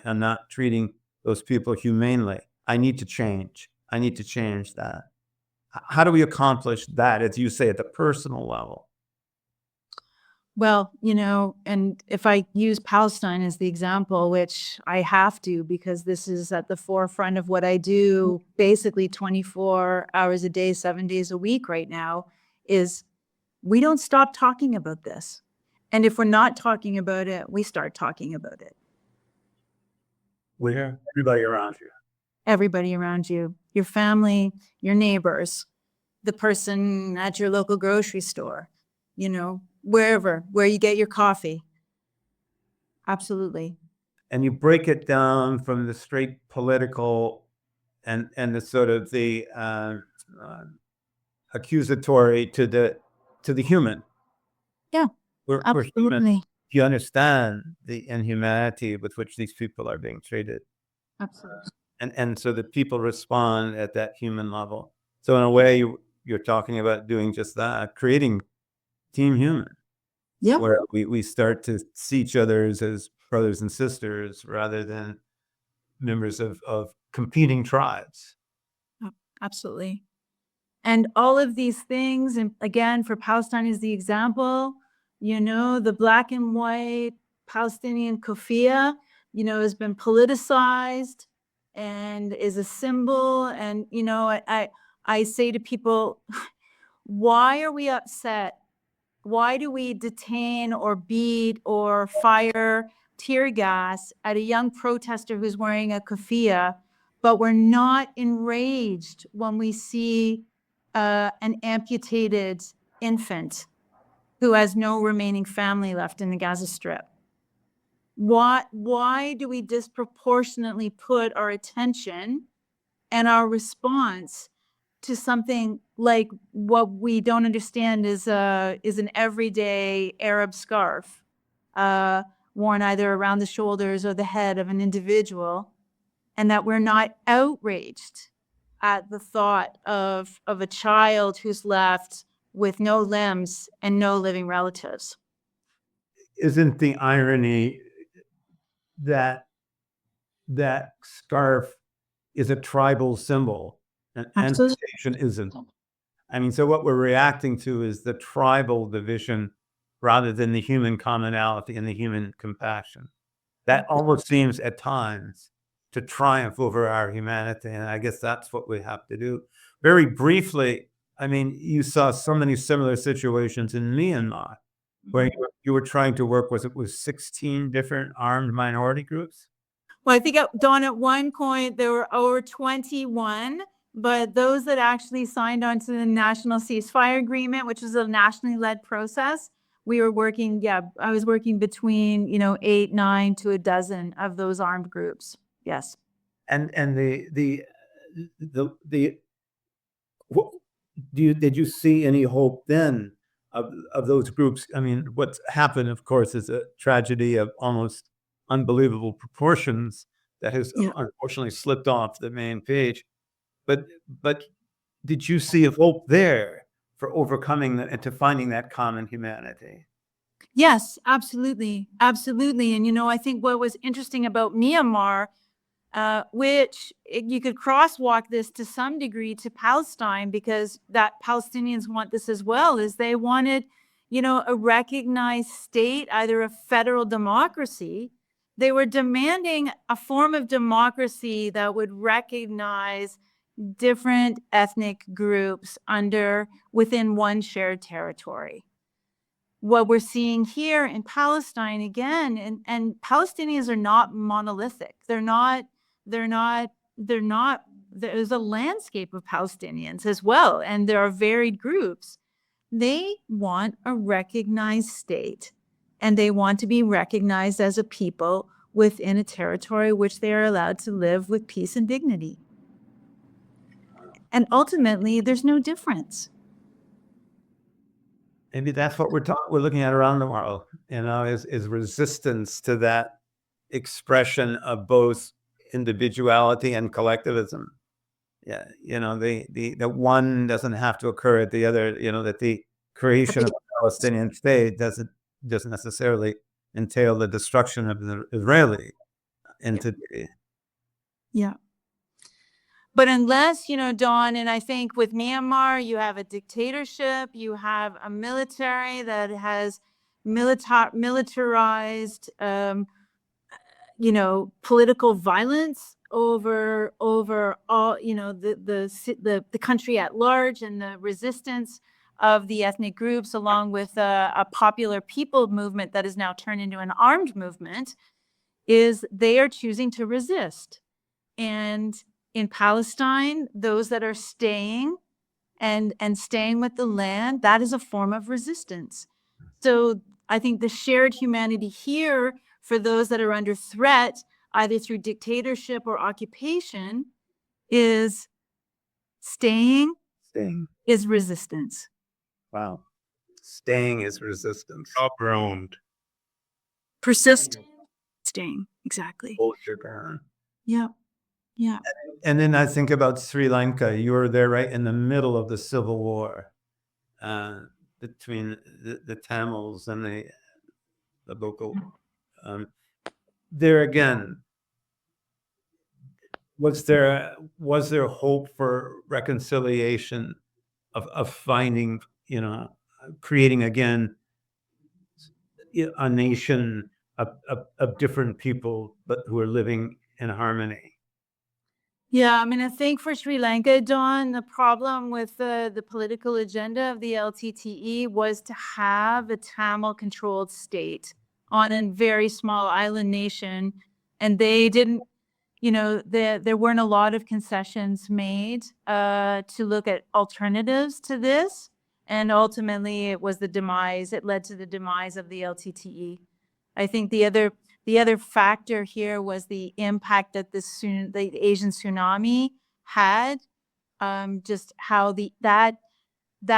I'm not treating those people humanely. I need to change. I need to change that. How do we accomplish that, as you say, at the personal level? Well, and if I use Palestine as the example, which I have to, because this is at the forefront of what I do basically 24 hours a day, 7 days a week right now, is we don't stop talking about this. And if we're not talking about it, we start talking about it. Where? Everybody around you. Everybody around you, your family, your neighbors, the person at your local grocery store, wherever, where you get your coffee. Absolutely. And you break it down from the straight political and the sort of the accusatory to the human. Yeah, We're human. absolutely. You understand the inhumanity with which these people are being treated. Absolutely. And so that people respond at that human level. So in a way, you're talking about doing just that, creating Team Human, Yeah. where we start to see each other as brothers and sisters rather than members of competing tribes. Absolutely. And all of these things, and again, for Palestine is the example, the black and white Palestinian kufiyah, has been politicized and is a symbol. And, I say to people, why are we upset? Why do we detain or beat or fire tear gas at a young protester who's wearing a kufiyah, but we're not enraged when we see an amputated infant who has no remaining family left in the Gaza Strip? Why do we disproportionately put our attention and our response to something like what we don't understand is an everyday Arab scarf worn either around the shoulders or the head of an individual, and that we're not outraged at the thought of a child who's left with no limbs and no living relatives? Isn't the irony that that scarf is a tribal symbol and Absolutely. amputation isn't? I mean, so what we're reacting to is the tribal division rather than the human commonality and the human compassion. That almost seems at times to triumph over our humanity. And I guess that's what we have to do. Very briefly, I mean, you saw so many similar situations in Myanmar where you were trying to work with 16 different armed minority groups. Well, I think, Dawn, at one point there were over 21, but those that actually signed on to the National Ceasefire Agreement, which is a nationally led process, we were working, I was working between, 8, 9 to a dozen of those armed groups. Yes. And did you see any hope then of those groups? I mean, what's happened, of course, is a tragedy of almost unbelievable proportions that has unfortunately slipped off the main page. But did you see a hope there for overcoming that and to finding that common humanity? Yes, absolutely. Absolutely. And, I think what was interesting about Myanmar, which you could crosswalk this to some degree to Palestine, because that Palestinians want this as well, is they wanted, a recognized state, either a federal democracy. They were demanding a form of democracy that would recognize different ethnic groups within one shared territory. What we're seeing here in Palestine again, and Palestinians are not monolithic. There's a landscape of Palestinians as well, and there are varied groups. They want a recognized state, and they want to be recognized as a people within a territory which they are allowed to live with peace and dignity. And ultimately, there's no difference. Maybe that's what we're looking at around the world, is resistance to that expression of both individuality and collectivism. yeah, the one doesn't have to occur at the other, that the creation of a Palestinian state doesn't necessarily entail the destruction of the Israeli entity. Yeah. But unless, Dawn, and I think with Myanmar, you have a dictatorship, you have a military that has militarized, political violence over all, the country at large, and the resistance of the ethnic groups, along with a popular people movement that is now turned into an armed movement, is they are choosing to resist. And in Palestine, those that are staying and staying with the land, that is a form of resistance. So I think the shared humanity here for those that are under threat, either through dictatorship or occupation, is staying is resistance. Wow. Staying is resistance. Upround. Persist, staying, exactly. Hold your ground. Yeah. Yeah. And then I think about Sri Lanka. You were there right in the middle of the civil war between the Tamils and the local. There again, was there hope for reconciliation of finding, creating again a nation of different people, but who are living in harmony? Yeah, I mean, I think for Sri Lanka, Dawn, the problem with the political agenda of the LTTE was to have a Tamil-controlled state on a very small island nation, and they didn't, there weren't a lot of concessions made to look at alternatives to this, and ultimately it led to the demise of the LTTE. I think the other factor here was the impact that the Asian tsunami had, just how that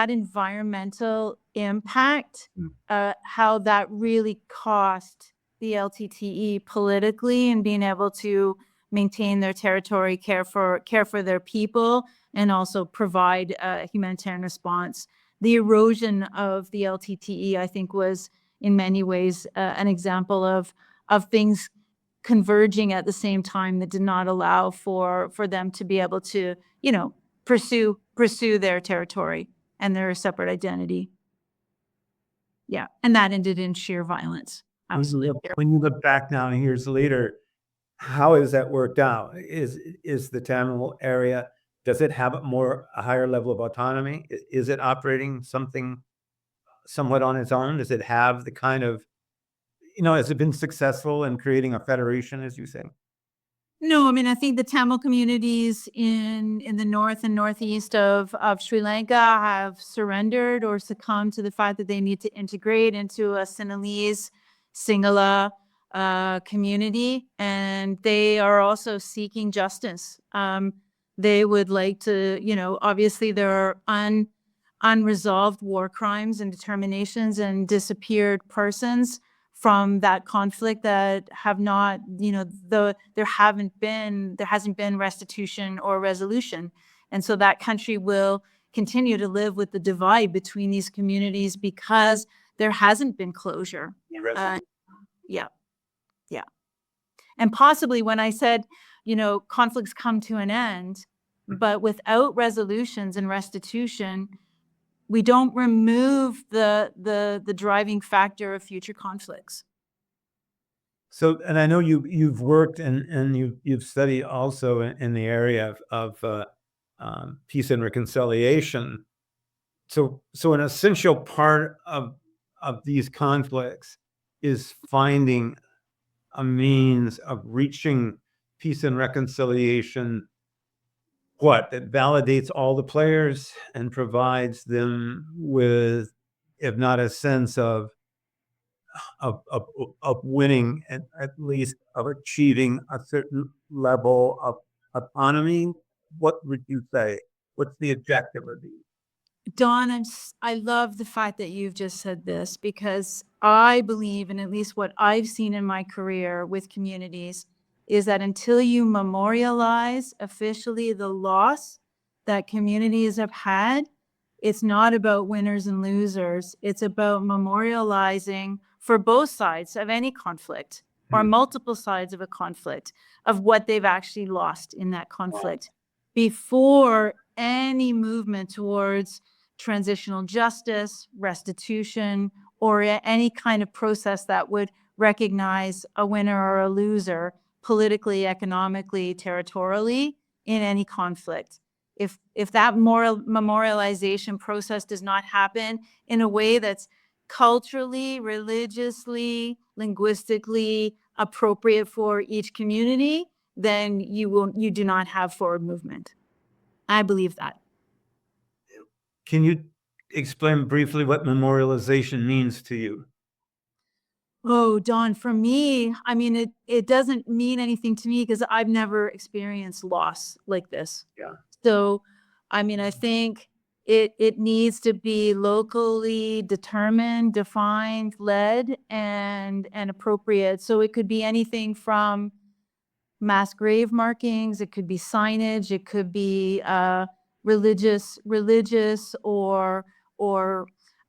environmental impact, how that really cost the LTTE politically, and being able to maintain their territory, care for their people, and also provide a humanitarian response. The erosion of the LTTE, I think, was in many ways an example of things converging at the same time that did not allow for them to be able to, pursue their territory and their separate identity. Yeah, and that ended in sheer violence. Absolutely. When you look back now years later, how has that worked out? Is the Tamil area, does it have a higher level of autonomy? Is it operating somewhat on its own? Does it have the kind of, has it been successful in creating a federation, as you say? No, I mean, I think the Tamil communities in the north and northeast of Sri Lanka have surrendered or succumbed to the fact that they need to integrate into a Sinhalese, Sinhala community, and they are also seeking justice. They would like to, obviously there are unresolved war crimes and determinations and disappeared persons from that conflict that have not, there hasn't been restitution or resolution. And so that country will continue to live with the divide between these communities because there hasn't been closure. Yeah. And possibly when I said, conflicts come to an end, but without resolutions and restitution, we don't remove the driving factor of future conflicts. So, and I know you've worked and you've studied also in the area of peace and reconciliation. So an essential part of these conflicts is finding a means of reaching peace and reconciliation. That validates all the players and provides them with, if not a sense of winning, and at least of achieving a certain level of autonomy. What would you say? What's the objective of these? Dawn, I love the fact that you've just said this, because I believe, and at least what I've seen in my career with communities, is that until you memorialize officially the loss that communities have had, it's not about winners and losers. It's about memorializing for both sides of any conflict or multiple sides of a conflict of what they've actually lost in that conflict before any movement towards transitional justice, restitution, or any kind of process that would recognize a winner or a loser politically, economically, territorially in any conflict. If that moral memorialization process does not happen in a way that's culturally, religiously, linguistically appropriate for each community, then you do not have forward movement. I believe that. Can you explain briefly what memorialization means to you? Oh, Dawn, for me, I mean, it doesn't mean anything to me because I've never experienced loss like this. Yeah. So, I mean, I think it needs to be locally determined, defined, led, and appropriate. So it could be anything from mass grave markings, it could be signage, it could be religious or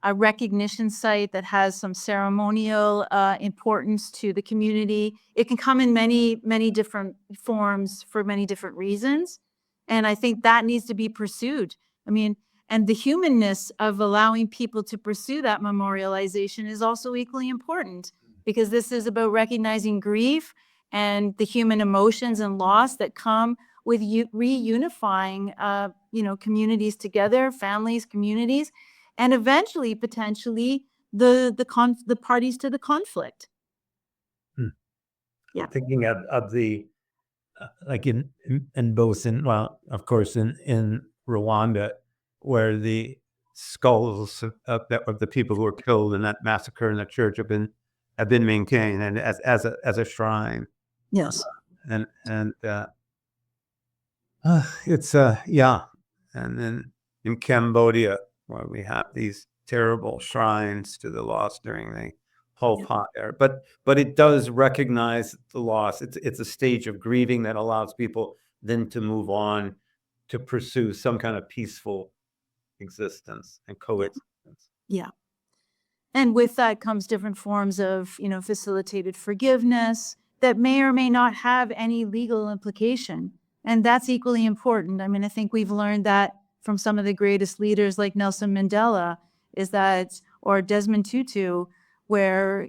a recognition site that has some ceremonial importance to the community. It can come in many different forms for many different reasons. And I think that needs to be pursued. I mean, and the humanness of allowing people to pursue that memorialization is also equally important, because this is about recognizing grief and the human emotions and loss that come with reunifying, communities together, families, communities, and eventually, potentially, the parties to the conflict. Yeah. Thinking of the like in both of course in Rwanda, where the skulls of the people who were killed in that massacre in the church have been maintained and as a shrine. Yes. And it's yeah. And then in Cambodia, where we have these terrible shrines to the lost during the Pol Pot era, but it does recognize the loss. It's a stage of grieving that allows people then to move on to pursue some kind of peaceful existence and coexistence. Yeah. And with that comes different forms of, facilitated forgiveness that may or may not have any legal implication. And that's equally important. I mean, I think we've learned that from some of the greatest leaders like Nelson Mandela, or Desmond Tutu, where,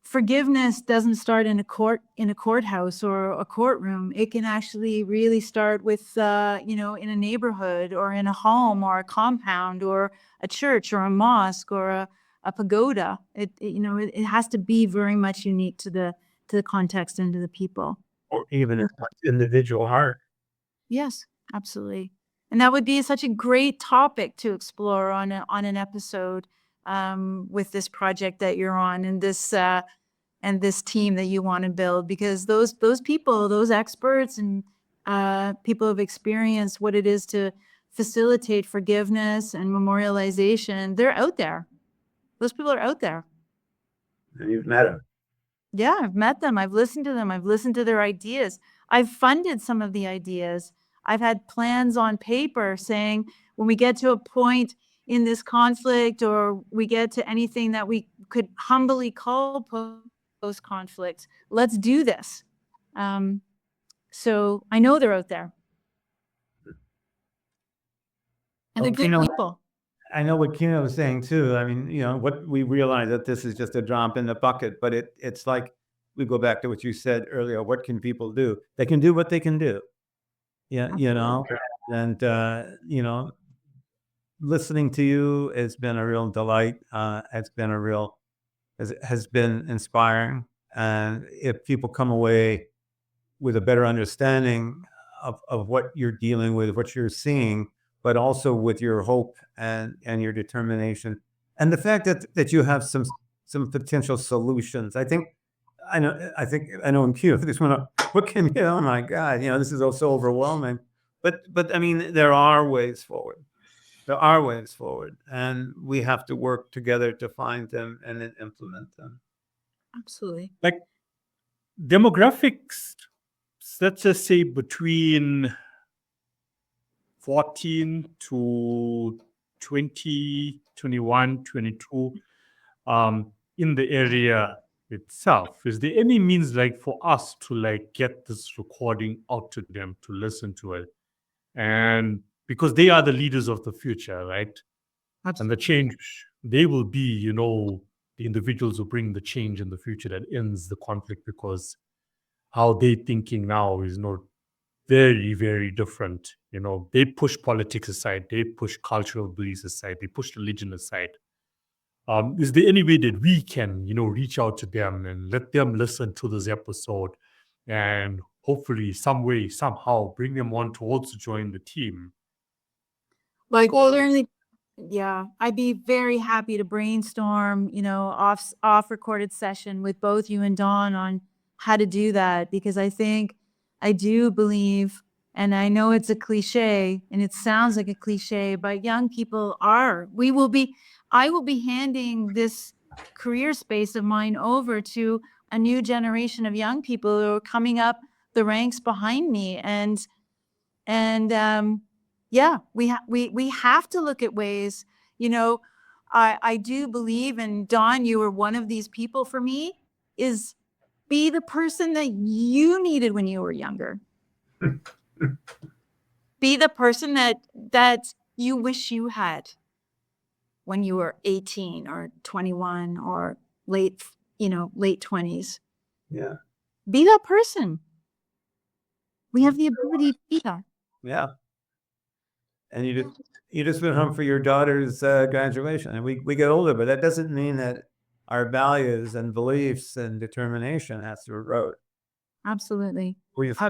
forgiveness doesn't start in a courthouse or a courtroom. It can actually really start with, in a neighborhood or in a home or a compound or a church or a mosque or a pagoda. It has to be very much unique to the context and to the people. Or even an individual heart. Yes, absolutely. And that would be such a great topic to explore on an episode with this project that you're on and this team that you want to build, because those people, those experts and people who have experienced what it is to facilitate forgiveness and memorialization, they're out there. Those people are out there. And you've met them. Yeah, I've met them. I've listened to them. I've listened to their ideas. I've funded some of the ideas. I've had plans on paper saying, when we get to a point in this conflict or we get to anything that we could humbly call post-conflict, let's do this. So I know they're out there. And they're good people. I know what Kina was saying too. I mean, what we realize that this is just a drop in the bucket, but it's like, we go back to what you said earlier. What can people do? They can do what they can do. Yeah. And, listening to you has been a real delight. It's been has been inspiring. And if people come away with a better understanding of what you're dealing with, what you're seeing, but also with your hope and your determination, and the fact that you have some potential solutions. I know in Q, this one, what can you, oh my God, this is also overwhelming. But I mean, there are ways forward. There are ways forward, and we have to work together to find them and then implement them. Absolutely. Like demographics, let's just say between 14 to 20, 21, 22, in the area itself. Is there any means like for us to like get this recording out to them to listen to it? And because they are the leaders of the future, right? And the change, they will be, the individuals who bring the change in the future that ends the conflict, because how they thinking now is not very, very different. They push politics aside, they push cultural beliefs aside, they push religion aside. Is there any way that we can, reach out to them and let them listen to this episode and hopefully some way, somehow bring them on to also join the team? Like, certainly, yeah, I'd be very happy to brainstorm, off recorded session with both you and Dawn on how to do that, because I do believe, and I know it's a cliche and it sounds like a cliche, but young people I will be handing this career space of mine over to a new generation of young people who are coming up the ranks behind me. And yeah, we have to look at ways, I do believe, and Dawn, you were one of these people for me, is be the person that you needed when you were younger. Be the person that you wish you had when you were 18 or 21 or late 20s. Yeah. Be that person. We have the ability to be that. Yeah. And you just went home for your daughter's graduation, and we get older, but that doesn't mean that our values and beliefs and determination has to erode. Absolutely. We just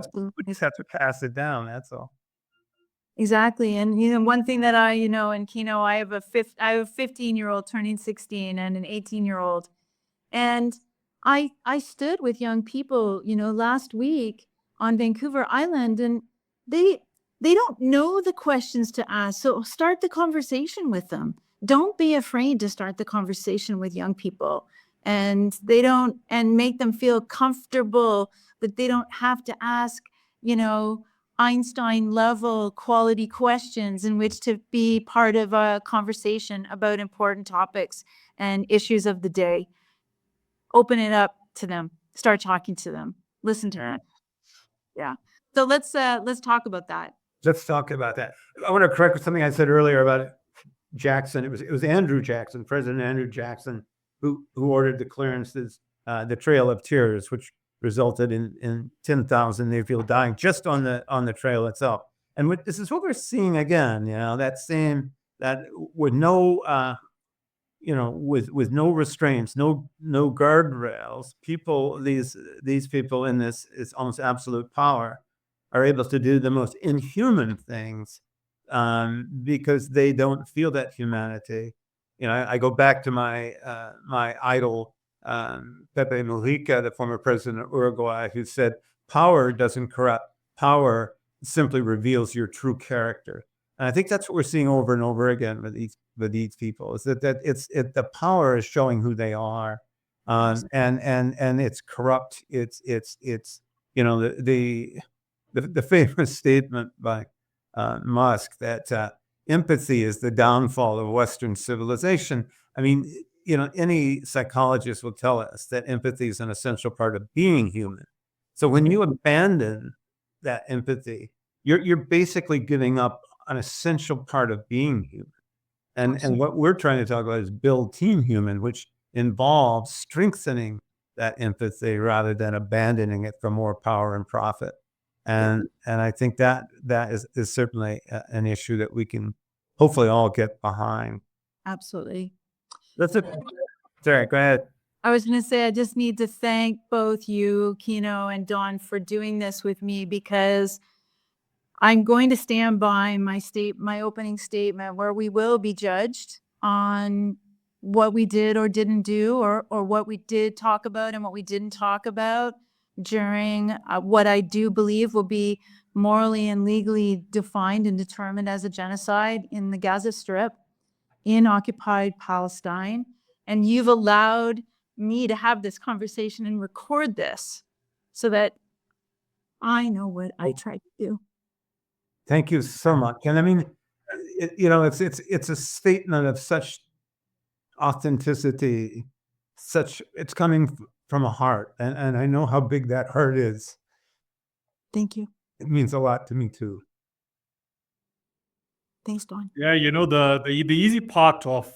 have to pass it down. That's all. Exactly. And one thing that in Kino, I have a 15-year-old turning 16 and an 18-year-old. And I stood with young people, last week on Vancouver Island, and they don't know the questions to ask. So start the conversation with them. Don't be afraid to start the conversation with young people, and make them feel comfortable that they don't have to ask, Einstein level quality questions in which to be part of a conversation about important topics and issues of the day. Open it up to them, start talking to them, listen to them. Yeah. So let's talk about that. Let's talk about that. I want to correct something I said earlier about Jackson. It was Andrew Jackson, President Andrew Jackson, who ordered the clearances, the Trail of Tears, which resulted in 10,000 people dying just on the trail itself. And this is what we're seeing again. That with no with no restraints, no guardrails, these people in this is almost absolute power are able to do the most inhuman things because they don't feel that humanity. I go back to my idol, Pepe Mujica, the former president of Uruguay, who said, "Power doesn't corrupt. Power simply reveals your true character." And I think that's what we're seeing over and over again with these people, is that the power is showing who they are, and it's corrupt. It's the famous statement by Musk that empathy is the downfall of Western civilization. I mean, any psychologist will tell us that empathy is an essential part of being human. So when you abandon that empathy, you're basically giving up an essential part of being human. And what we're trying to talk about is build team human, which involves strengthening that empathy rather than abandoning it for more power and profit. And I think that is certainly an issue that we can hopefully all get behind. Absolutely. Sorry, go ahead. I was going to say, I just need to thank both you, Kino and Dawn, for doing this with me, because I'm going to stand by my opening statement, where we will be judged on what we did or didn't do, or what we did talk about and what we didn't talk about during what I do believe will be morally and legally defined and determined as a genocide in the Gaza Strip in occupied Palestine. And you've allowed me to have this conversation and record this so that I know what I tried to do. Thank you so much. And I mean, it's a statement of such authenticity, it's coming from a heart, and I know how big that heart is. Thank you. It means a lot to me too. Thanks, Dawn. Yeah, the easy part of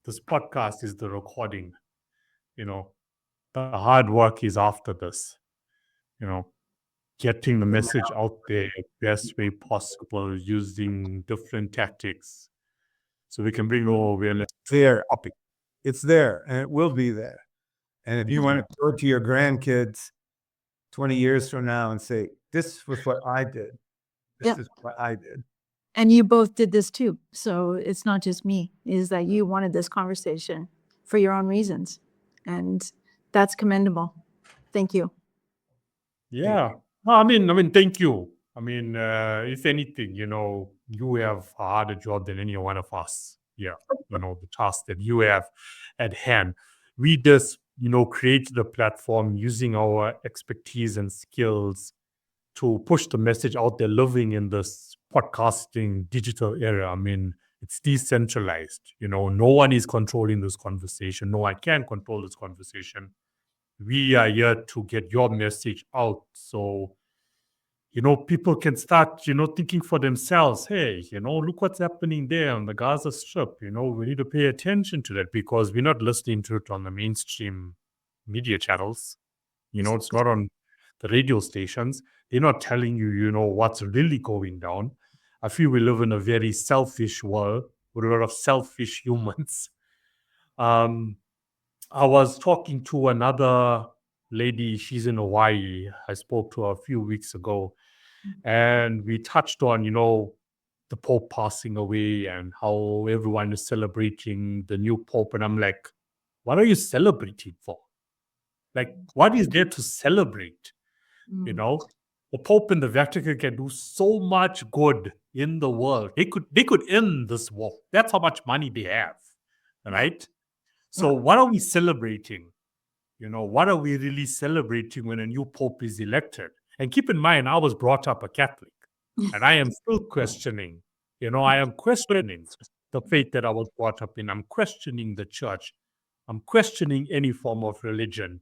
this podcast is the recording. The hard work is after this. Getting the message out there best way possible, using different tactics, so we can bring more awareness. It's there, and it will be there. And if you want to go to your grandkids 20 years from now and say, "This was what I did. This is what I did." And you both did this too. So it's not just me, is that you wanted this conversation for your own reasons. And that's commendable. Thank you. Yeah. No, I mean, thank you. I mean, if anything, you have a harder job than any one of us. Yeah. The task that you have at hand. We just, create the platform using our expertise and skills to push the message out there, living in this podcasting digital era. I mean, it's decentralized. No one is controlling this conversation. No one can control this conversation. We are here to get your message out. So, people can start, thinking for themselves, hey, look what's happening there on the Gaza Strip. We need to pay attention to that, because we're not listening to it on the mainstream media channels. It's not on the radio stations. They're not telling you, what's really going down. I feel we live in a very selfish world with a lot of selfish humans. I was talking to another lady. She's in Hawaii. I spoke to her a few weeks ago, and we touched on, the Pope passing away and how everyone is celebrating the new Pope. And I'm like, what are you celebrating for? Like, what is there to celebrate? The Pope and the Vatican can do so much good in the world. They could end this war. That's how much money they have, right? So what are we celebrating? What are we really celebrating when a new Pope is elected? And keep in mind, I was brought up a Catholic, and I am still questioning. I am questioning the faith that I was brought up in. I'm questioning the church. I'm questioning any form of religion.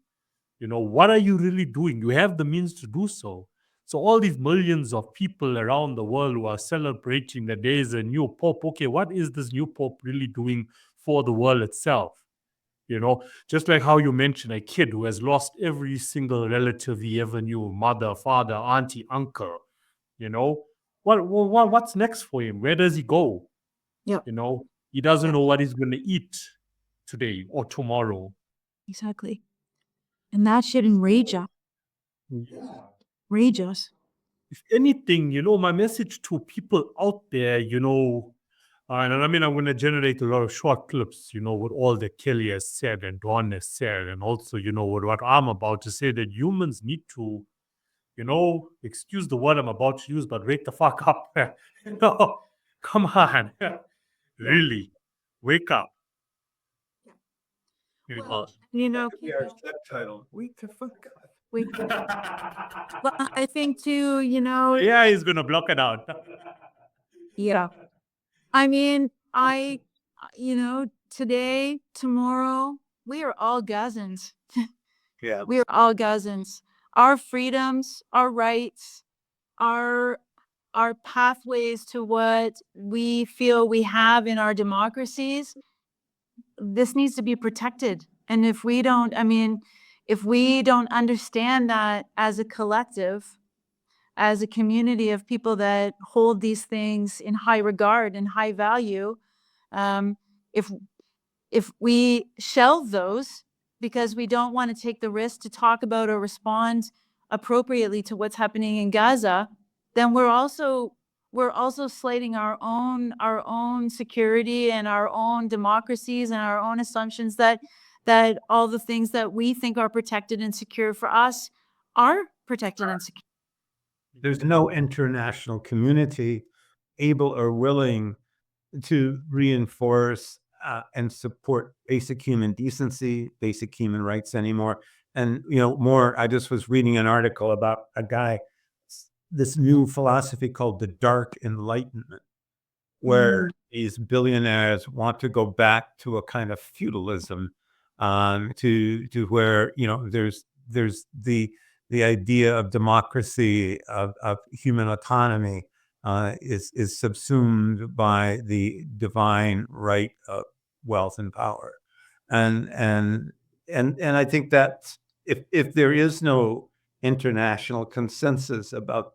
What are you really doing? You have the means to do so. So all these millions of people around the world who are celebrating that there is a new Pope, okay, what is this new Pope really doing for the world itself? Just like how you mentioned a kid who has lost every single relative he ever knew, mother, father, auntie, uncle. What's next for him? Where does he go? Yeah. He doesn't know what he's going to eat today or tomorrow. Exactly. And that should enrage us. Rage us. If anything, my message to people out there, and I mean, I'm going to generate a lot of short clips, with all that Kelly has said and Dawn has said, and also, with what I'm about to say, that humans need to, excuse the word I'm about to use, but wake the fuck up. Come on. Really, wake up. Well, Subtitle: "Wake the fuck up." well, I think too, Yeah, he's going to block it out. yeah. I mean, today, tomorrow, we are all Gazans. Yeah. We are all Gazans. Our freedoms, our rights, our pathways to what we feel we have in our democracies, this needs to be protected. And if we don't understand that as a collective, as a community of people that hold these things in high regard and high value, if we shelve those because we don't want to take the risk to talk about or respond appropriately to what's happening in Gaza, then we're also slating our own security and our own democracies and our own assumptions that all the things that we think are protected and secure for us are protected and secure. There's no international community able or willing to reinforce and support basic human decency, basic human rights anymore. and more. I just was reading an article about a guy, this new philosophy called the Dark Enlightenment, where these billionaires want to go back to a kind of feudalism, to where there's the idea of democracy, of human autonomy, is subsumed by the divine right of wealth and power, and I think that if there is no international consensus about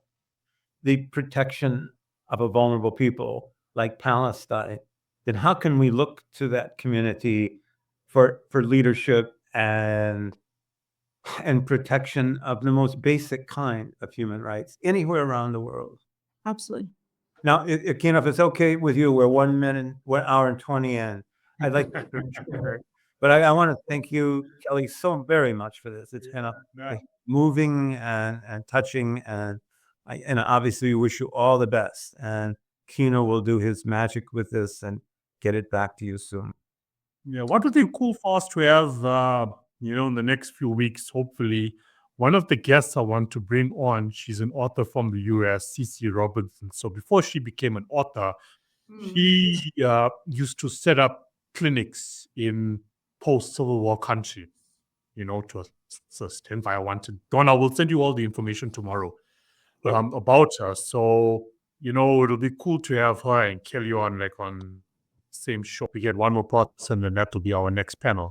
the protection of a vulnerable people like Palestine, then how can we look to that community for leadership and protection of the most basic kind of human rights anywhere around the world? Absolutely. Now, Keno, if it's okay with you, we're 1 hour and 20 in. I'd like to, but I want to thank you, Kelly, so very much for this. It's been a moving and touching, and obviously we wish you all the best. And Keno will do his magic with this and get it back to you soon. Yeah, what would be cool for us to have, in the next few weeks, hopefully, one of the guests I want to bring on, she's an author from the US, CC Robinson. So before she became an author, she used to set up clinics in post-Civil War countries, to sustain. I wanted. Donna, will send you all the information tomorrow about her. So, it'll be cool to have her and Kelly on, like, on same show. We get one more person, and that will be our next panel.